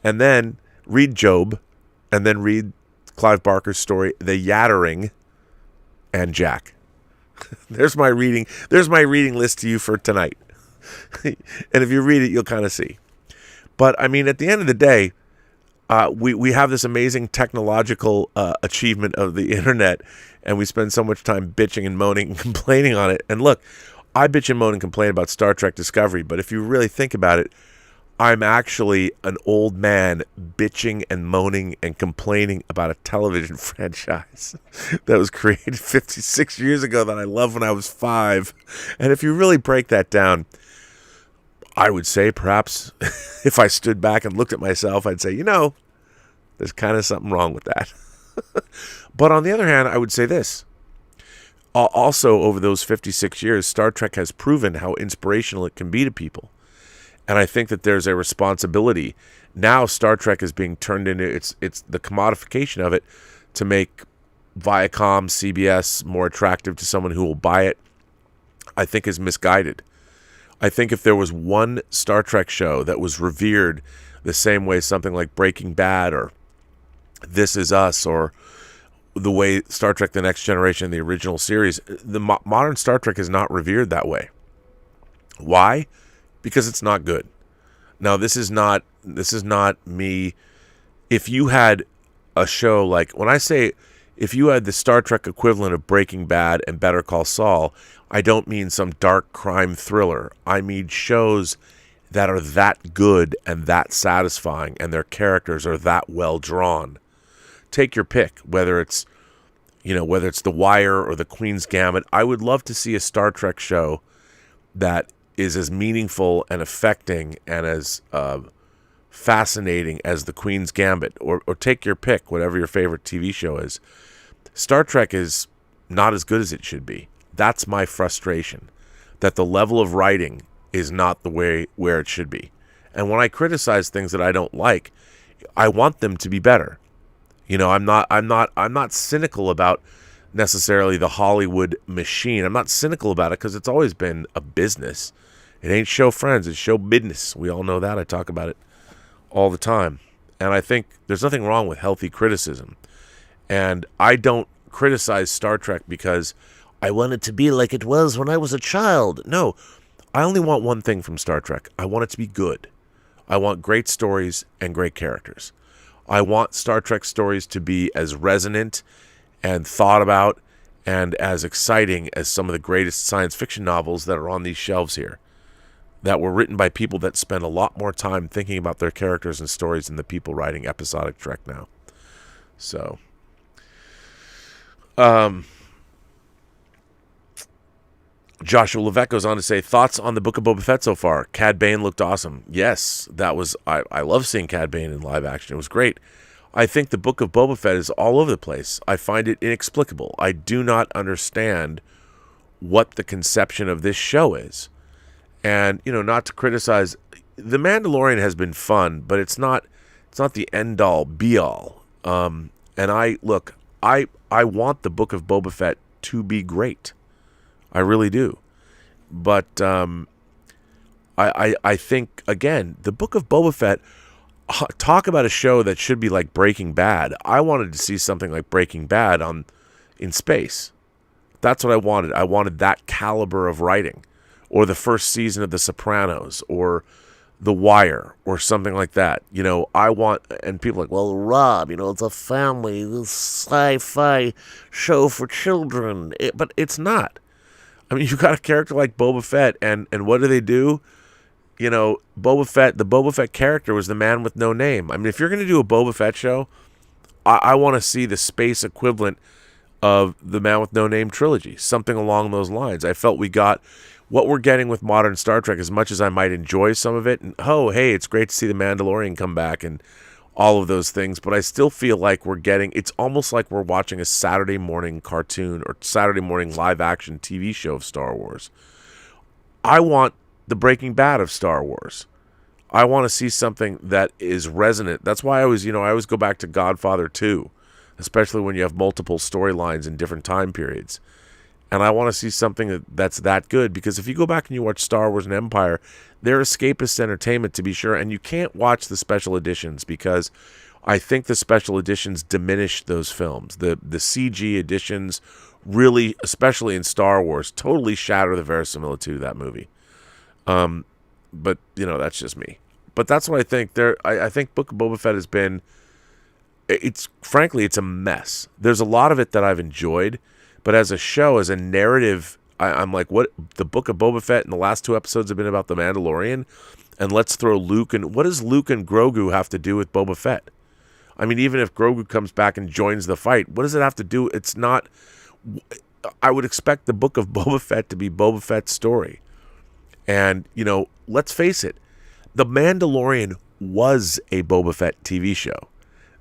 Speaker 1: And then read Job, and then read Clive Barker's story, The Yattering and Jack. There's my reading list to you for tonight. And if you read it, you'll kind of see. But I mean, at the end of the day, we have this amazing technological achievement of the internet, and we spend so much time bitching and moaning and complaining on it. And look, I bitch and moan and complain about Star Trek Discovery, but if you really think about it, I'm actually an old man bitching and moaning and complaining about a television franchise that was created 56 years ago that I loved when I was 5. And if you really break that down, I would say perhaps if I stood back and looked at myself, I'd say, you know, there's kind of something wrong with that. But on the other hand, I would say this. Also, over those 56 years, Star Trek has proven how inspirational it can be to people. And I think that there's a responsibility. Now Star Trek is being turned into, it's the commodification of it to make Viacom, CBS more attractive to someone who will buy it, I think is misguided. I think if there was one Star Trek show that was revered the same way something like Breaking Bad or This Is Us or the way Star Trek The Next Generation, the original series, the modern Star Trek is not revered that way. Why? Because it's not good. Now, this is not me. If you had a show like, when I say if you had the Star Trek equivalent of Breaking Bad and Better Call Saul, I don't mean some dark crime thriller. I mean shows that are that good and that satisfying, and their characters are that well drawn. Take your pick, whether it's The Wire or The Queen's Gambit. I would love to see a Star Trek show that is as meaningful and affecting and as fascinating as The Queen's Gambit, or take your pick, whatever your favorite TV show is. Star Trek is not as good as it should be. That's my frustration, that the level of writing is not the way where it should be. And when I criticize things that I don't like, I want them to be better. You know, I'm not cynical about necessarily the Hollywood machine. I'm not cynical about it because it's always been a business. It ain't show friends, it's show business. We all know that. I talk about it all the time. And I think there's nothing wrong with healthy criticism. And I don't criticize Star Trek because I want it to be like it was when I was a child. No, I only want one thing from Star Trek. I want it to be good. I want great stories and great characters. I want Star Trek stories to be as resonant and thought about and as exciting as some of the greatest science fiction novels that are on these shelves here, that were written by people that spend a lot more time thinking about their characters and stories than the people writing episodic Trek now. So, Joshua Levesque goes on to say, thoughts on the Book of Boba Fett so far? Cad Bane looked awesome. Yes, that was, I love seeing Cad Bane in live action. It was great. I think the Book of Boba Fett is all over the place. I find it inexplicable. I do not understand what the conception of this show is. And, you know, not to criticize, The Mandalorian has been fun, but it's not the end all be all. And I want the Book of Boba Fett to be great. I really do. But I think, again, the Book of Boba Fett, talk about a show that should be like Breaking Bad. I wanted to see something like Breaking Bad in space. That's what I wanted. I wanted that caliber of writing, or the first season of The Sopranos, or The Wire, or something like that. I want, and people are like, well, Rob, it's a family, sci-fi show for children. But it's not. I mean, you got a character like Boba Fett, and what do they do? Boba Fett, the Boba Fett character was the man with no name. I mean, if you're going to do a Boba Fett show, I want to see the space equivalent of the Man with No Name trilogy, something along those lines. I felt we got what we're getting with modern Star Trek, as much as I might enjoy some of it. And, hey, it's great to see the Mandalorian come back and all of those things. But I still feel like it's almost like we're watching a Saturday morning cartoon or Saturday morning live action TV show of Star Wars. I want the Breaking Bad of Star Wars. I want to see something that is resonant. That's why I always go back to Godfather 2. Especially when you have multiple storylines in different time periods. And I want to see something that's that good, because if you go back and you watch Star Wars and Empire, they're escapist entertainment, to be sure, and you can't watch the special editions, because I think the special editions diminish those films. The CG editions really, especially in Star Wars, totally shatter the verisimilitude of that movie. But, that's just me. But that's what I think. I think Book of Boba Fett has been... frankly, it's a mess. There's a lot of it that I've enjoyed, but as a show, as a narrative, I'm like, what? The Book of Boba Fett and the last 2 episodes have been about the Mandalorian, and let's throw Luke, and what does Luke and Grogu have to do with Boba Fett? I mean, even if Grogu comes back and joins the fight, what does it have to do? It's not... I would expect the Book of Boba Fett to be Boba Fett's story. And, let's face it, The Mandalorian was a Boba Fett TV show.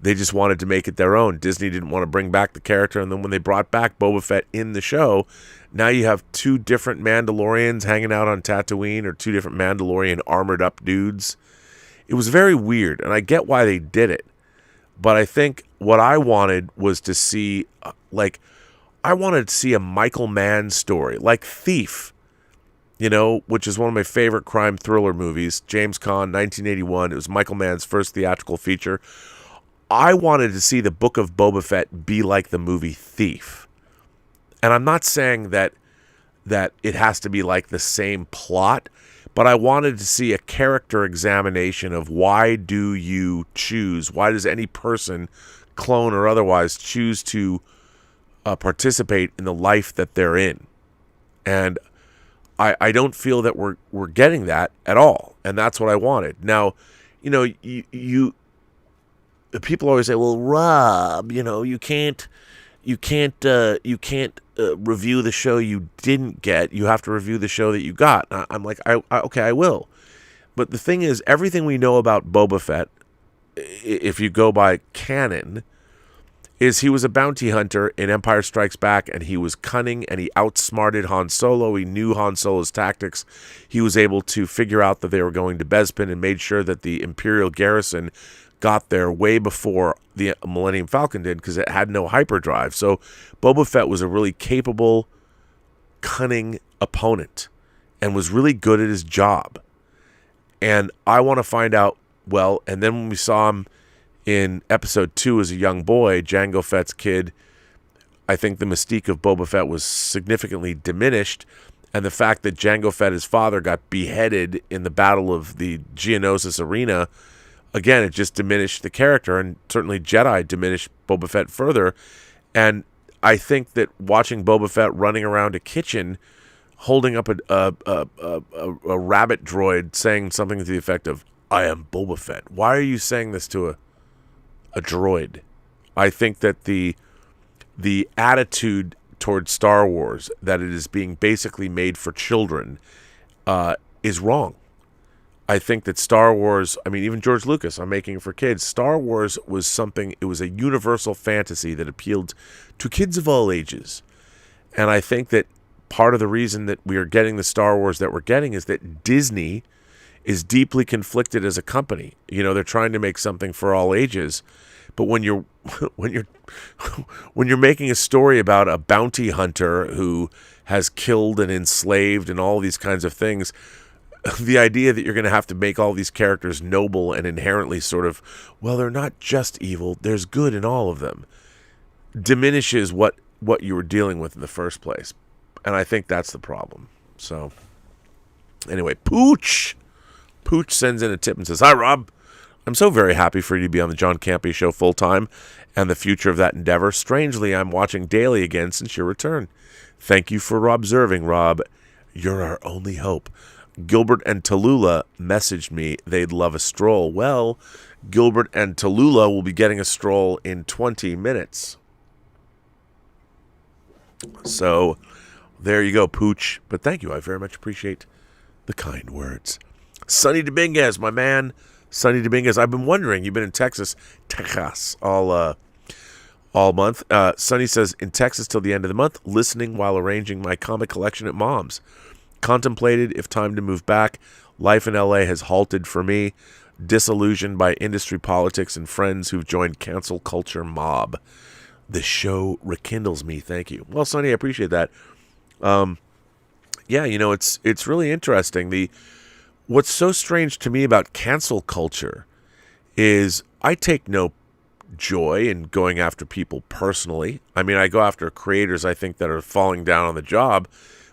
Speaker 1: They just wanted to make it their own. Disney didn't want to bring back the character, and then when they brought back Boba Fett in the show, now you have 2 different Mandalorians hanging out on Tatooine, or 2 different Mandalorian armored up dudes. It was very weird, and I get why they did it. But I think what I wanted was to see, I wanted to see a Michael Mann story, like Thief, which is one of my favorite crime thriller movies. James Caan, 1981. It was Michael Mann's first theatrical feature. I wanted to see the Book of Boba Fett be like the movie Thief. And I'm not saying that it has to be like the same plot, but I wanted to see a character examination of why does any person, clone or otherwise, choose to participate in the life that they're in. And I don't feel that we're getting that at all. And that's what I wanted. Now, people always say, "Well, Rob, you can't review the show you didn't get. You have to review the show that you got." I'm like, okay, I will. But the thing is, everything we know about Boba Fett, if you go by canon, is he was a bounty hunter in Empire Strikes Back, and he was cunning, and he outsmarted Han Solo. He knew Han Solo's tactics. He was able to figure out that they were going to Bespin, and made sure that the Imperial garrison got there way before the Millennium Falcon did, because it had no hyperdrive. So Boba Fett was a really capable, cunning opponent and was really good at his job. And I want to find out, and then when we saw him in episode 2 as a young boy, Jango Fett's kid, I think the mystique of Boba Fett was significantly diminished. And the fact that Jango Fett, his father, got beheaded in the Battle of the Geonosis Arena, again, it just diminished the character, and certainly Jedi diminished Boba Fett further. And I think that watching Boba Fett running around a kitchen, holding up a rabbit droid saying something to the effect of, "I am Boba Fett." Why are you saying this to a droid? I think that the attitude towards Star Wars, that it is being basically made for children, is wrong. I think that Star Wars, even George Lucas, I'm making it for kids. Star Wars was something, it was a universal fantasy that appealed to kids of all ages. And I think that part of the reason that we are getting the Star Wars that we're getting is that Disney is deeply conflicted as a company. They're trying to make something for all ages. But when you're making a story about a bounty hunter who has killed and enslaved and all these kinds of things, the idea that you're going to have to make all these characters noble and inherently sort of, well, they're not just evil, there's good in all of them, diminishes what you were dealing with in the first place. And I think that's the problem. So, anyway, Pooch sends in a tip and says, "Hi, Rob. I'm so very happy for you to be on the John Campea Show full-time and the future of that endeavor. Strangely, I'm watching daily again since your return. Thank you for observing, Rob. You're our only hope. Gilbert and Tallulah messaged me they'd love a stroll. Well, Gilbert and Tallulah will be getting a stroll in 20 minutes. So, there you go, Pooch. But thank you. I very much appreciate the kind words. Sonny Dominguez, my man. Sonny Dominguez. I've been wondering, you've been in Texas all month. Sonny says, in Texas till the end of the month, listening while arranging my comic collection at Mom's. Contemplated if time to move back. Life in LA has halted for me. Disillusioned by industry politics and friends who've joined cancel culture mob. The show rekindles me. Thank you. Well, Sonny, I appreciate that. Yeah, you know, it's really interesting. What's so strange to me about cancel culture is I take no joy in going after people personally. I mean, I go after creators I think that are falling down on the job,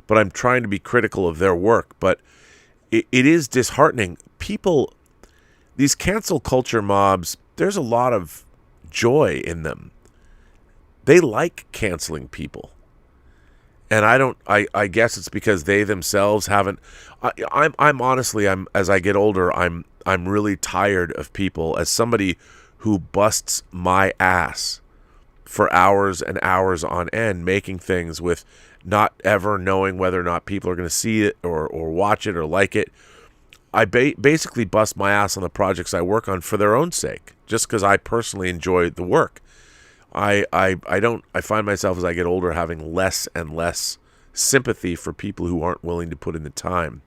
Speaker 1: but I'm trying to be critical of their work. But it is disheartening. People, these cancel culture mobs, there's a lot of joy in them. They like canceling people. And I guess it's because they themselves haven't. I'm honestly, as I get older, I'm really tired of people. As somebody who busts my ass for hours and hours on end, making things with not ever knowing whether or not people are going to see it or watch it or like it. I basically bust my ass on the projects I work on for their own sake, just because I personally enjoy the work. I find myself as I get older having less and less sympathy for people who aren't willing to put in the time,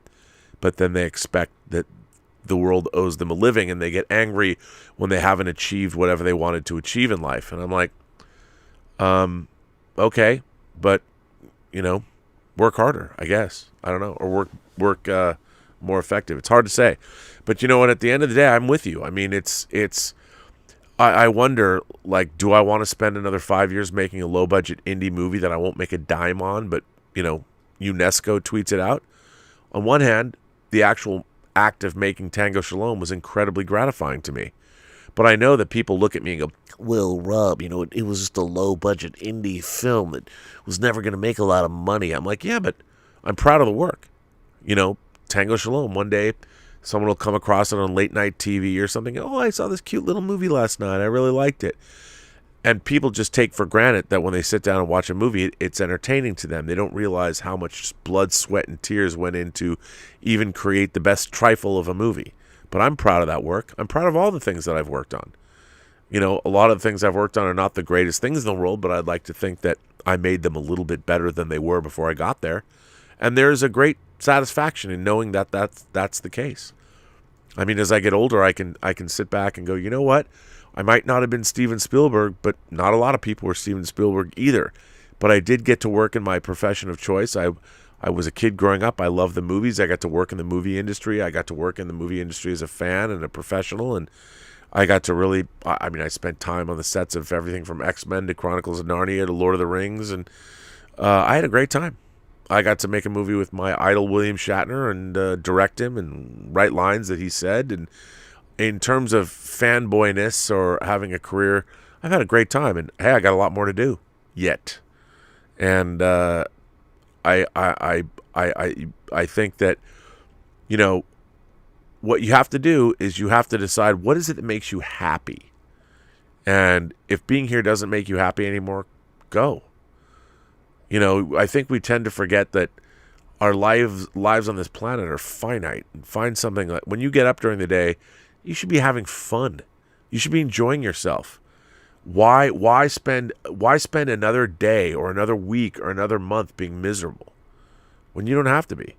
Speaker 1: but then they expect that the world owes them a living, and they get angry when they haven't achieved whatever they wanted to achieve in life. And I'm like, okay, but you know, work harder, I guess. I don't know, or work more effective. It's hard to say, but you know what? At the end of the day, I'm with you. I mean, I wonder, like, do I want to spend another 5 years making a low-budget indie movie that I won't make a dime on, but, you know, UNESCO tweets it out? On one hand, the actual act of making Tango Shalom was incredibly gratifying to me. But I know that people look at me and go, well, Rob, you know, it was just a low-budget indie film that was never going to make a lot of money. I'm like, yeah, but I'm proud of the work. You know, Tango Shalom, one day someone will come across it on late night TV or something. Oh, I saw this cute little movie last night. I really liked it. And people just take for granted that when they sit down and watch a movie, it's entertaining to them. They don't realize how much blood, sweat, and tears went into even create the best trifle of a movie. But I'm proud of that work. I'm proud of all the things that I've worked on. You know, a lot of the things I've worked on are not the greatest things in the world, but I'd like to think that I made them a little bit better than they were before I got there. And there's a great satisfaction in knowing that that's the case. I mean, as I get older, I can sit back and go, you know what? I might not have been Steven Spielberg, but not a lot of people were Steven Spielberg either. But I did get to work in my profession of choice. I was a kid growing up. I loved the movies. I got to work in the movie industry. I got to work in the movie industry as a fan and a professional. And I got to really, I mean, I spent time on the sets of everything from X-Men to Chronicles of Narnia to Lord of the Rings. And I had a great time. I got to make a movie with my idol, William Shatner, and direct him and write lines that he said. And in terms of fanboyness or having a career, I've had a great time. And, hey, I got a lot more to do yet. And I think that, you know, what you have to do is you have to decide what is it that makes you happy. And if being here doesn't make you happy anymore, go. You know, I think we tend to forget that our lives on this planet are finite. And find something like, when you get up during the day, you should be having fun. You should be enjoying yourself. Why spend another day or another week or another month being miserable when you don't have to be?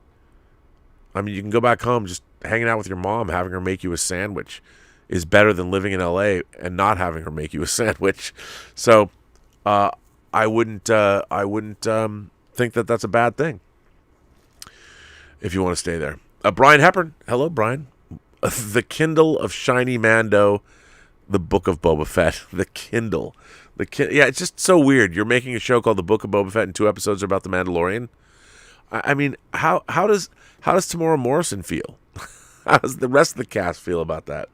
Speaker 1: I mean, you can go back home just hanging out with your mom, having her make you a sandwich is better than living in LA and not having her make you a sandwich. So, I wouldn't think that that's a bad thing if you want to stay there. Brian Hepburn. Hello, Brian. The Kindle of Shiny Mando, the Book of Boba Fett. The Kindle. Yeah, it's just so weird. You're making a show called The Book of Boba Fett and 2 episodes are about the Mandalorian. I mean, how does Tamora Morrison feel? How does the rest of the cast feel about that?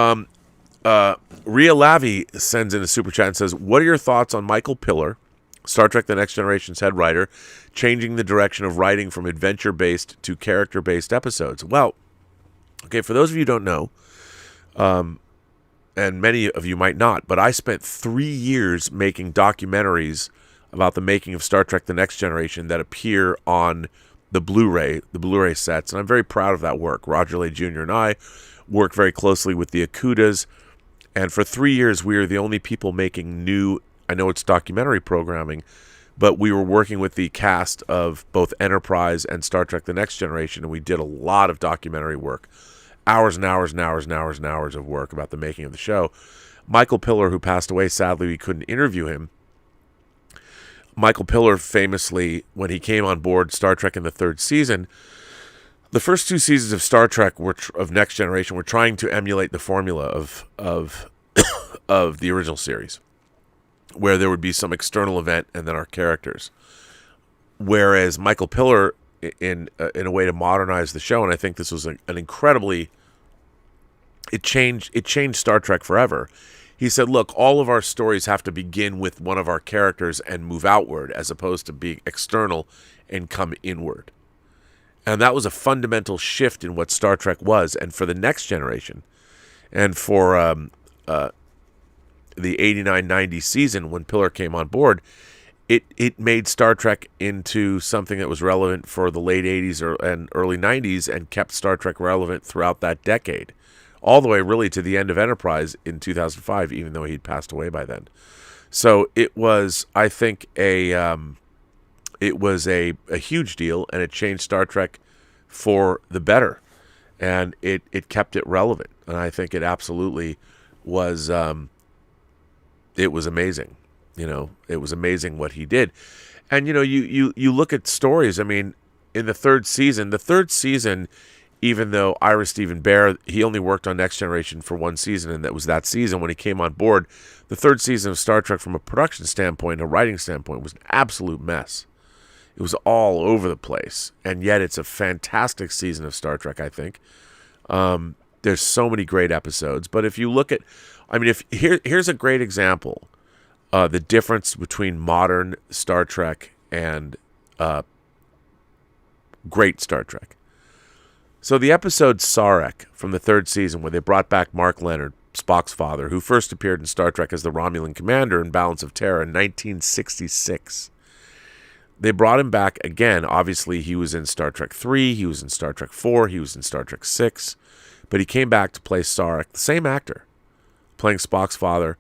Speaker 1: Rhea Lavi sends in a super chat and says, what are your thoughts on Michael Piller, Star Trek The Next Generation's head writer, changing the direction of writing from adventure-based to character-based episodes? Well, okay, for those of you who don't know, and many of you might not, but I spent 3 years making documentaries about the making of Star Trek The Next Generation that appear on the Blu-ray sets, and I'm very proud of that work. Roger Lay Jr. and I worked very closely with the Akudas, and for 3 years we were the only people making new, I know it's documentary programming, but we were working with the cast of both Enterprise and Star Trek The Next Generation, and we did a lot of documentary work. Hours and hours and hours and hours and hours of work about the making of the show. Michael Piller, who passed away, sadly we couldn't interview him. Michael Piller famously, when he came on board Star Trek in the 3rd season, the first 2 seasons of Star Trek of Next Generation were trying to emulate the formula of the original series, where there would be some external event and then our characters. Whereas Michael Piller, in a way to modernize the show, and I think this was an incredibly, it changed Star Trek forever. He said, look, all of our stories have to begin with one of our characters and move outward, as opposed to being external and come inward. And that was a fundamental shift in what Star Trek was. And for the Next Generation, and for the 89-90 season, when Piller came on board, it made Star Trek into something that was relevant for the late 80s and early 90s, and kept Star Trek relevant throughout that decade, all the way really to the end of Enterprise in 2005, even though he'd passed away by then. So it was, I think, a huge deal, and it changed Star Trek for the better, and it kept it relevant, and I think it absolutely was. It was amazing. It was amazing what he did. And, you look at stories. I mean, in the 3rd season, even though Ira Steven Behr, he only worked on Next Generation for 1 season, and that was that season when he came on board. The 3rd season of Star Trek, from a production standpoint, a writing standpoint, was an absolute mess. It was all over the place. And yet it's a fantastic season of Star Trek, I think. There's so many great episodes. But if you look at, here's a great example. The difference between modern Star Trek and great Star Trek. So the episode Sarek from the 3rd season, where they brought back Mark Leonard, Spock's father, who first appeared in Star Trek as the Romulan commander in Balance of Terror in 1966. They brought him back again. Obviously, he was in Star Trek 3, he was in Star Trek 4, he was in Star Trek 6, but he came back to play Sarek, the same actor, playing Spock's father.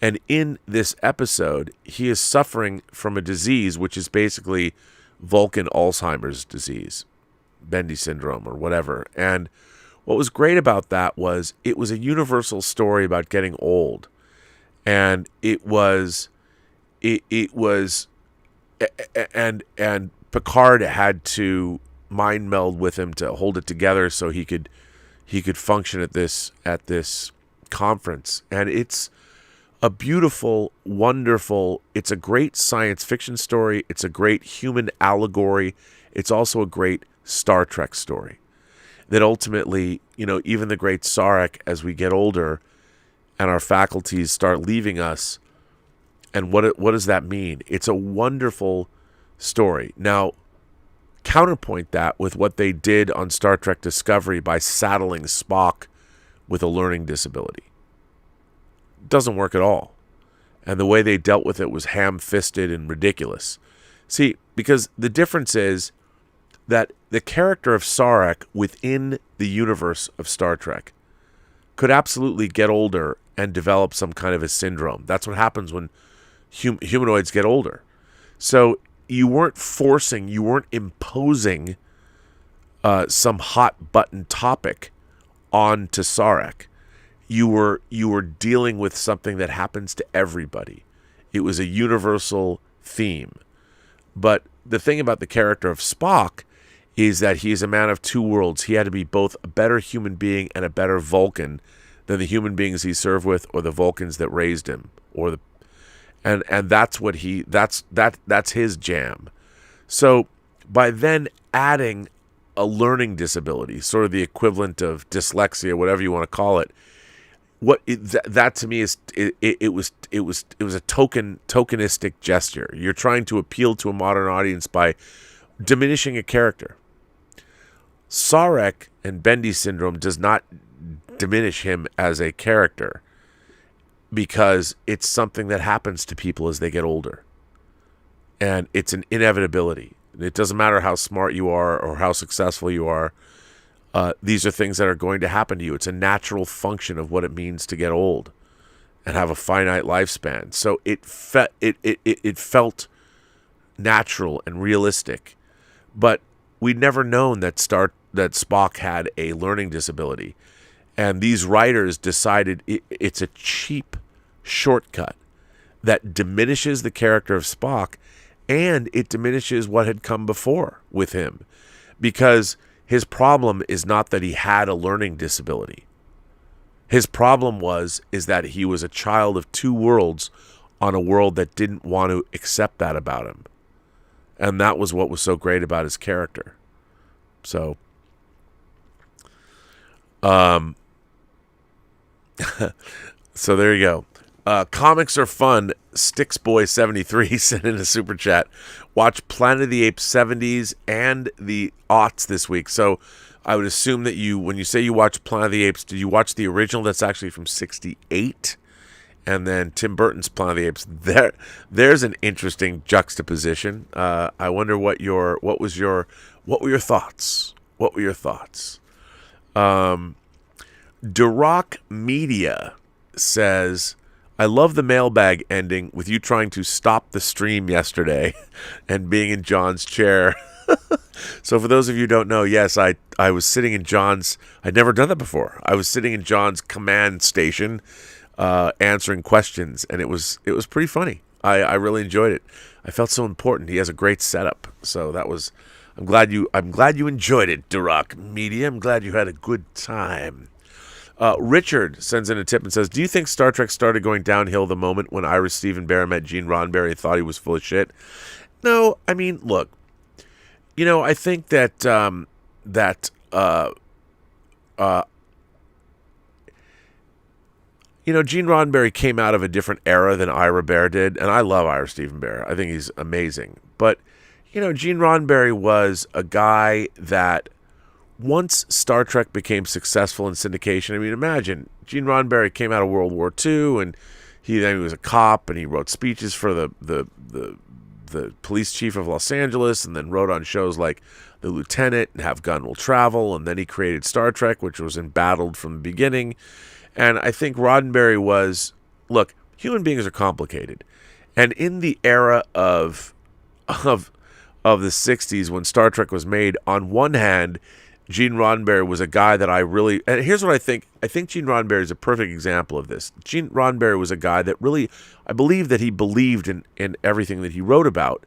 Speaker 1: And in this episode, he is suffering from a disease which is basically Vulcan Alzheimer's disease, Bendy syndrome or whatever. And what was great about that was it was a universal story about getting old. And and Picard had to mind meld with him to hold it together so he could function at this conference. And it's a beautiful, wonderful, it's a great science fiction story. It's a great human allegory. It's also a great Star Trek story that ultimately, even the great Sarek, as we get older and our faculties start leaving us, and what does that mean? It's a wonderful story. Now, counterpoint that with what they did on Star Trek Discovery by saddling Spock with a learning disability. It doesn't work at all. And the way they dealt with it was ham-fisted and ridiculous. See, because the difference is that the character of Sarek within the universe of Star Trek could absolutely get older and develop some kind of a syndrome. That's what happens when humanoids get older. So you weren't imposing some hot button topic onto Sarek. You were dealing with something that happens to everybody. It was a universal theme. But the thing about the character of Spock is that he is a man of two worlds. He had to be both a better human being and a better Vulcan than the human beings he served with or the Vulcans that raised him, and that's what that's his jam. So by then adding a learning disability, sort of the equivalent of dyslexia, whatever you want to call it, that to me is it was a tokenistic gesture. You're trying to appeal to a modern audience by diminishing a character. Sarek and Bendy syndrome does not diminish him as a character because it's something that happens to people as they get older, and it's an inevitability. It doesn't matter how smart you are or how successful you are. These are things that are going to happen to you. It's a natural function of what it means to get old and have a finite lifespan. So it felt natural and realistic, but we'd never known that Spock had a learning disability, and these writers decided it's a cheap shortcut that diminishes the character of Spock, and it diminishes what had come before with him, because his problem is not that he had a learning disability. His problem is that he was a child of two worlds on a world that didn't want to accept that about him. And that was what was so great about his character. So, so there you go. Comics are fun. Sticksboy73 sent in a super chat. Watch Planet of the Apes 70s and the aughts this week. So I would assume that when you say you watch Planet of the Apes, did you watch the original that's actually from 68? And then Tim Burton's Planet of the Apes. There's an interesting juxtaposition. I wonder what were your thoughts? What were your thoughts? Duroc Media says, I love the mailbag ending with you trying to stop the stream yesterday and being in John's chair. So for those of you who don't know, yes, I was sitting in John's, I'd never done that before. I was sitting in John's command station answering questions, and it was pretty funny. I really enjoyed it. I felt so important. He has a great setup. So I'm glad you enjoyed it, Duroc Media. I'm glad you had a good time. Richard sends in a tip and says, do you think Star Trek started going downhill the moment when Ira Stephen Bear met Gene Roddenberry and thought he was full of shit? No, I mean, look, I think that Gene Roddenberry came out of a different era than Ira Bear did, and I love Ira Stephen Bear. I think he's amazing. But, Gene Roddenberry was a guy that once Star Trek became successful in syndication, I mean, imagine, Gene Roddenberry came out of World War II, and he was a cop, and he wrote speeches for the police chief of Los Angeles, and then wrote on shows like The Lieutenant and Have Gun Will Travel, and then he created Star Trek, which was embattled from the beginning. And I think Roddenberry look, human beings are complicated. And in the era of the 60s when Star Trek was made, on one hand, Gene Roddenberry was a guy that and here's what I think. I think Gene Roddenberry is a perfect example of this. Gene Roddenberry was a guy that really, I believe that he believed in everything that he wrote about.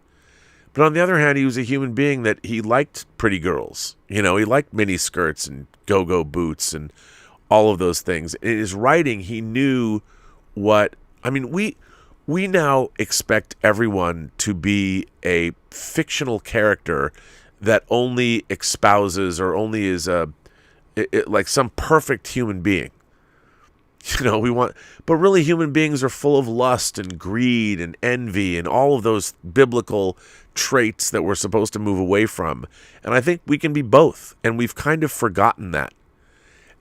Speaker 1: But on the other hand, he was a human being that he liked pretty girls. He liked mini skirts and go-go boots and all of those things. In his writing, he knew we now expect everyone to be a fictional character that only espouses or only is like some perfect human being. But really human beings are full of lust and greed and envy and all of those biblical traits that we're supposed to move away from. And I think we can be both, and we've kind of forgotten that.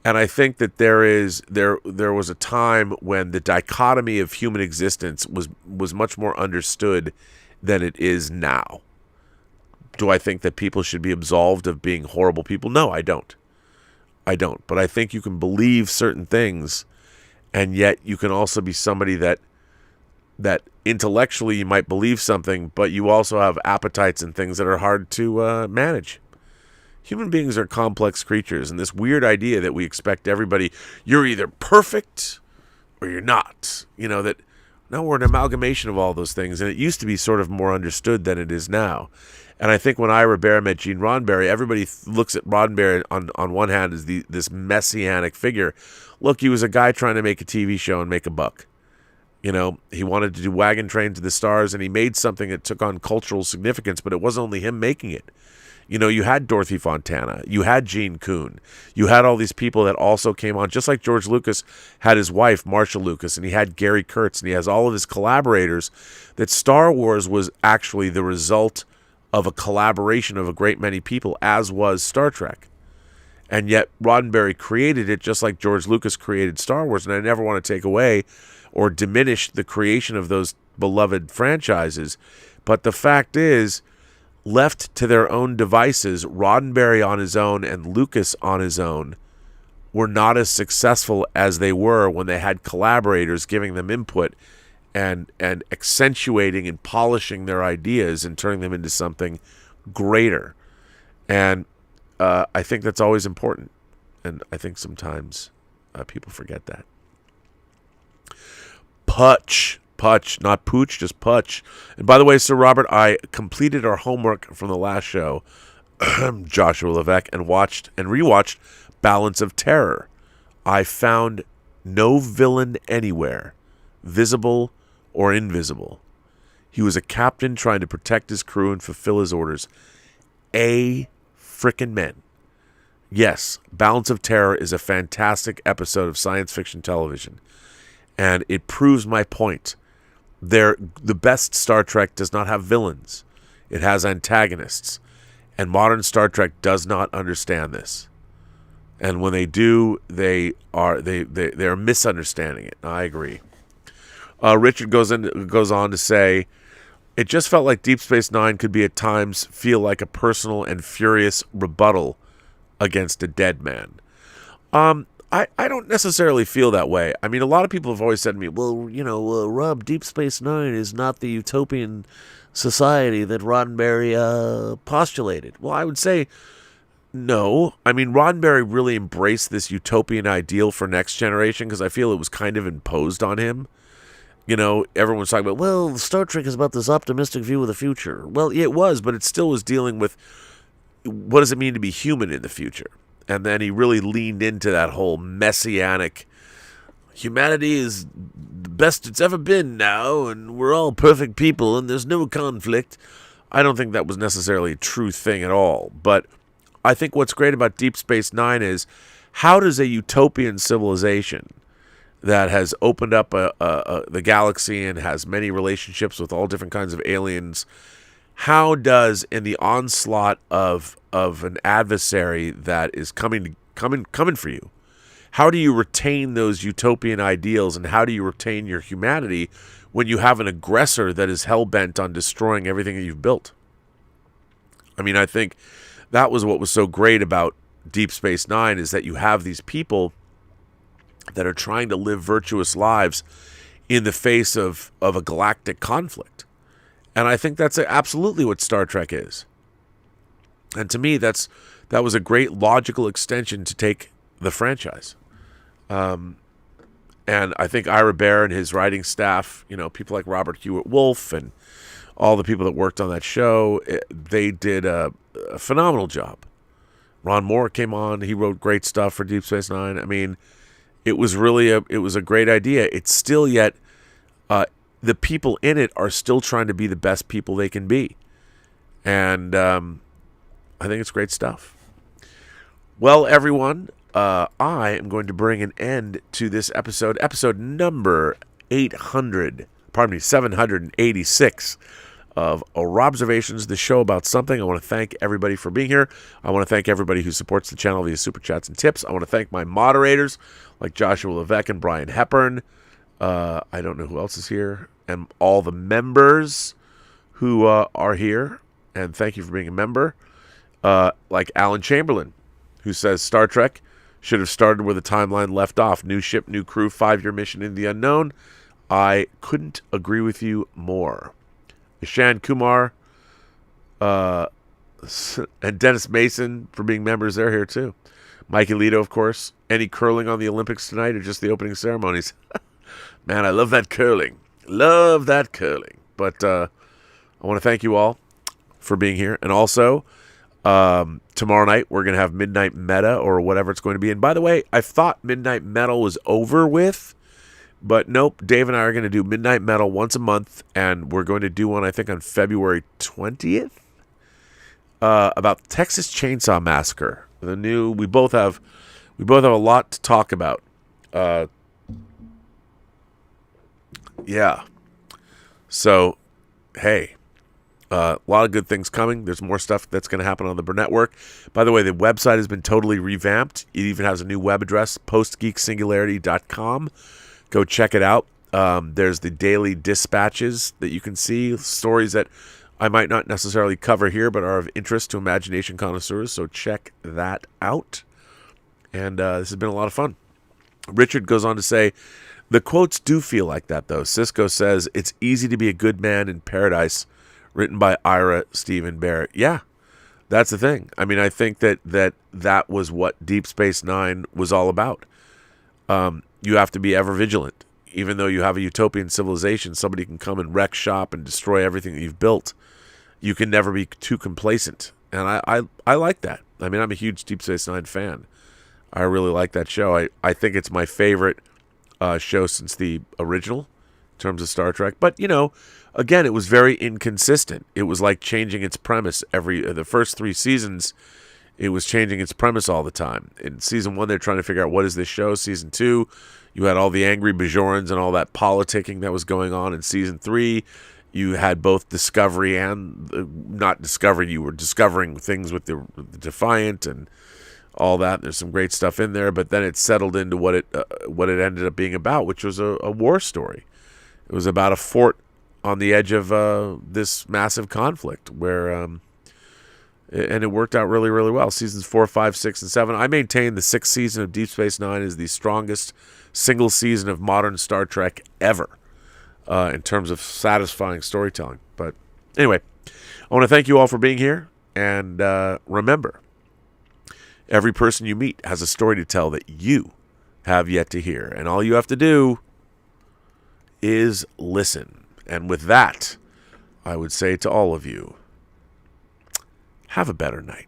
Speaker 1: And I think that there was a time when the dichotomy of human existence was much more understood than it is now. Do I think that people should be absolved of being horrible people? No, I don't. But I think you can believe certain things, and yet you can also be somebody that intellectually you might believe something, but you also have appetites and things that are hard to manage. Human beings are complex creatures, and this weird idea that we expect everybody, you're either perfect or you're not. That No, we're an amalgamation of all those things, and it used to be sort of more understood than it is now. And I think when Ira Bear met Gene Roddenberry, everybody looks at Roddenberry on one hand as this messianic figure. Look, he was a guy trying to make a TV show and make a buck. You know, he wanted to do Wagon Train to the Stars, and he made something that took on cultural significance, but it wasn't only him making it. You know, you had Dorothy Fontana, you had Gene Kuhn, you had all these people that also came on, just like George Lucas had his wife, Marsha Lucas, and he had Gary Kurtz, and he has all of his collaborators, that Star Wars was actually the result of a collaboration of a great many people, as was Star Trek. And yet Roddenberry created it just like George Lucas created Star Wars, and I never want to take away or diminish the creation of those beloved franchises. But the fact is, left to their own devices, Roddenberry on his own and Lucas on his own were not as successful as they were when they had collaborators giving them input and accentuating and polishing their ideas and turning them into something greater. And I think that's always important. And I think sometimes people forget that. Putch, not pooch, just Putch. And by the way, Sir Robert, I completed our homework from the last show, Joshua Levesque, and watched and rewatched Balance of Terror. I found no villain anywhere, visible or invisible. He was a captain trying to protect his crew and fulfill his orders. Frickin' men. Yes, Balance of Terror is a fantastic episode of science fiction television. And it proves my point. The best Star Trek does not have villains. It has antagonists. And modern Star Trek does not understand this. And when they do, they're misunderstanding it. I agree. Richard goes on to say, it just felt like Deep Space Nine could be at times feel like a personal and furious rebuttal against a dead man. I don't necessarily feel that way. I mean, a lot of people have always said to me, well, you know, Rob, Deep Space Nine is not the utopian society that Roddenberry postulated. Well, I would say no. I mean, Roddenberry really embraced this utopian ideal for Next Generation because I feel it was kind of imposed on him. You know, everyone's talking about, well, Star Trek is about this optimistic view of the future. Well, yeah, it was, but it still was dealing with what does it mean to be human in the future? And then he really leaned into that whole messianic, humanity is the best it's ever been now, and we're all perfect people, and there's no conflict. I don't think that was necessarily a true thing at all. But I think what's great about Deep Space Nine is, how does a utopian civilization that has opened up the galaxy and has many relationships with all different kinds of aliens, how does, in the onslaught of an adversary that is coming for you, how do you retain those utopian ideals, and how do you retain your humanity when you have an aggressor that is hell-bent on destroying everything that you've built? I mean, I think that was what was so great about Deep Space Nine, is that you have these people that are trying to live virtuous lives in the face of a galactic conflict. And I think that's absolutely what Star Trek is. And to me, that was a great logical extension to take the franchise. And I think Ira Bear and his writing staff, you know, people like Robert Hewitt Wolf and all the people that worked on that show, they did a phenomenal job. Ron Moore came on. He wrote great stuff for Deep Space Nine. I mean, it was really a great idea. It's still yet... the people in it are still trying to be the best people they can be. And I think it's great stuff. Well, everyone, I am going to bring an end to this episode number 786 of Robservations, the show about something. I want to thank everybody for being here. I want to thank everybody who supports the channel via Super Chats and tips. I want to thank my moderators, like Joshua Levesque and Brian Hepburn. I don't know who else is here, and all the members who are here, and thank you for being a member, like Alan Chamberlain, who says Star Trek should have started where the timeline left off. New ship, new crew, 5-year mission in the unknown. I couldn't agree with you more. Ishan Kumar and Dennis Mason for being members, they're here too. Mike Alito, of course. Any curling on the Olympics tonight or just the opening ceremonies? Man, I love that curling. Love that curling. But I want to thank you all for being here. And also, tomorrow night, we're going to have Midnight Meta or whatever it's going to be. And by the way, I thought Midnight Metal was over with. But nope, Dave and I are going to do Midnight Metal once a month. And we're going to do one, I think, on February 20th. About Texas Chainsaw Massacre. We both have a lot to talk about. Yeah. So, hey, a lot of good things coming. There's more stuff that's going to happen on the Burnettwork. By the way, the website has been totally revamped. It even has a new web address, postgeeksingularity.com. Go check it out. There's the daily dispatches that you can see, stories that I might not necessarily cover here, but are of interest to imagination connoisseurs. So check that out. And this has been a lot of fun. Richard goes on to say, the quotes do feel like that, though. Cisco says, it's easy to be a good man in paradise, written by Ira Stephen Barrett. Yeah, that's the thing. I mean, I think that was what Deep Space Nine was all about. You have to be ever vigilant. Even though you have a utopian civilization, somebody can come and wreck shop and destroy everything that you've built. You can never be too complacent. And I like that. I mean, I'm a huge Deep Space Nine fan. I really like that show. I think it's my favorite show since the original in terms of Star Trek. But, again, it was very inconsistent. It was like changing its premise the first 3 seasons. It was changing its premise all the time. In season 1, they're trying to figure out what is this show. Season 2, you had all the angry Bajorans and all that politicking that was going on. In season 3, you had both Discovery and not Discovery. You were discovering things with the Defiant and all that. There's some great stuff in there, but then it settled into what it ended up being about, which was a war story. It was about a fort on the edge of this massive conflict where, and it worked out really, really well. Seasons 4, 5, 6, and 7. I maintain the 6th season of Deep Space Nine is the strongest single season of modern Star Trek ever in terms of satisfying storytelling. But anyway, I want to thank you all for being here, and remember, every person you meet has a story to tell that you have yet to hear. And all you have to do is listen. And with that, I would say to all of you, have a better night.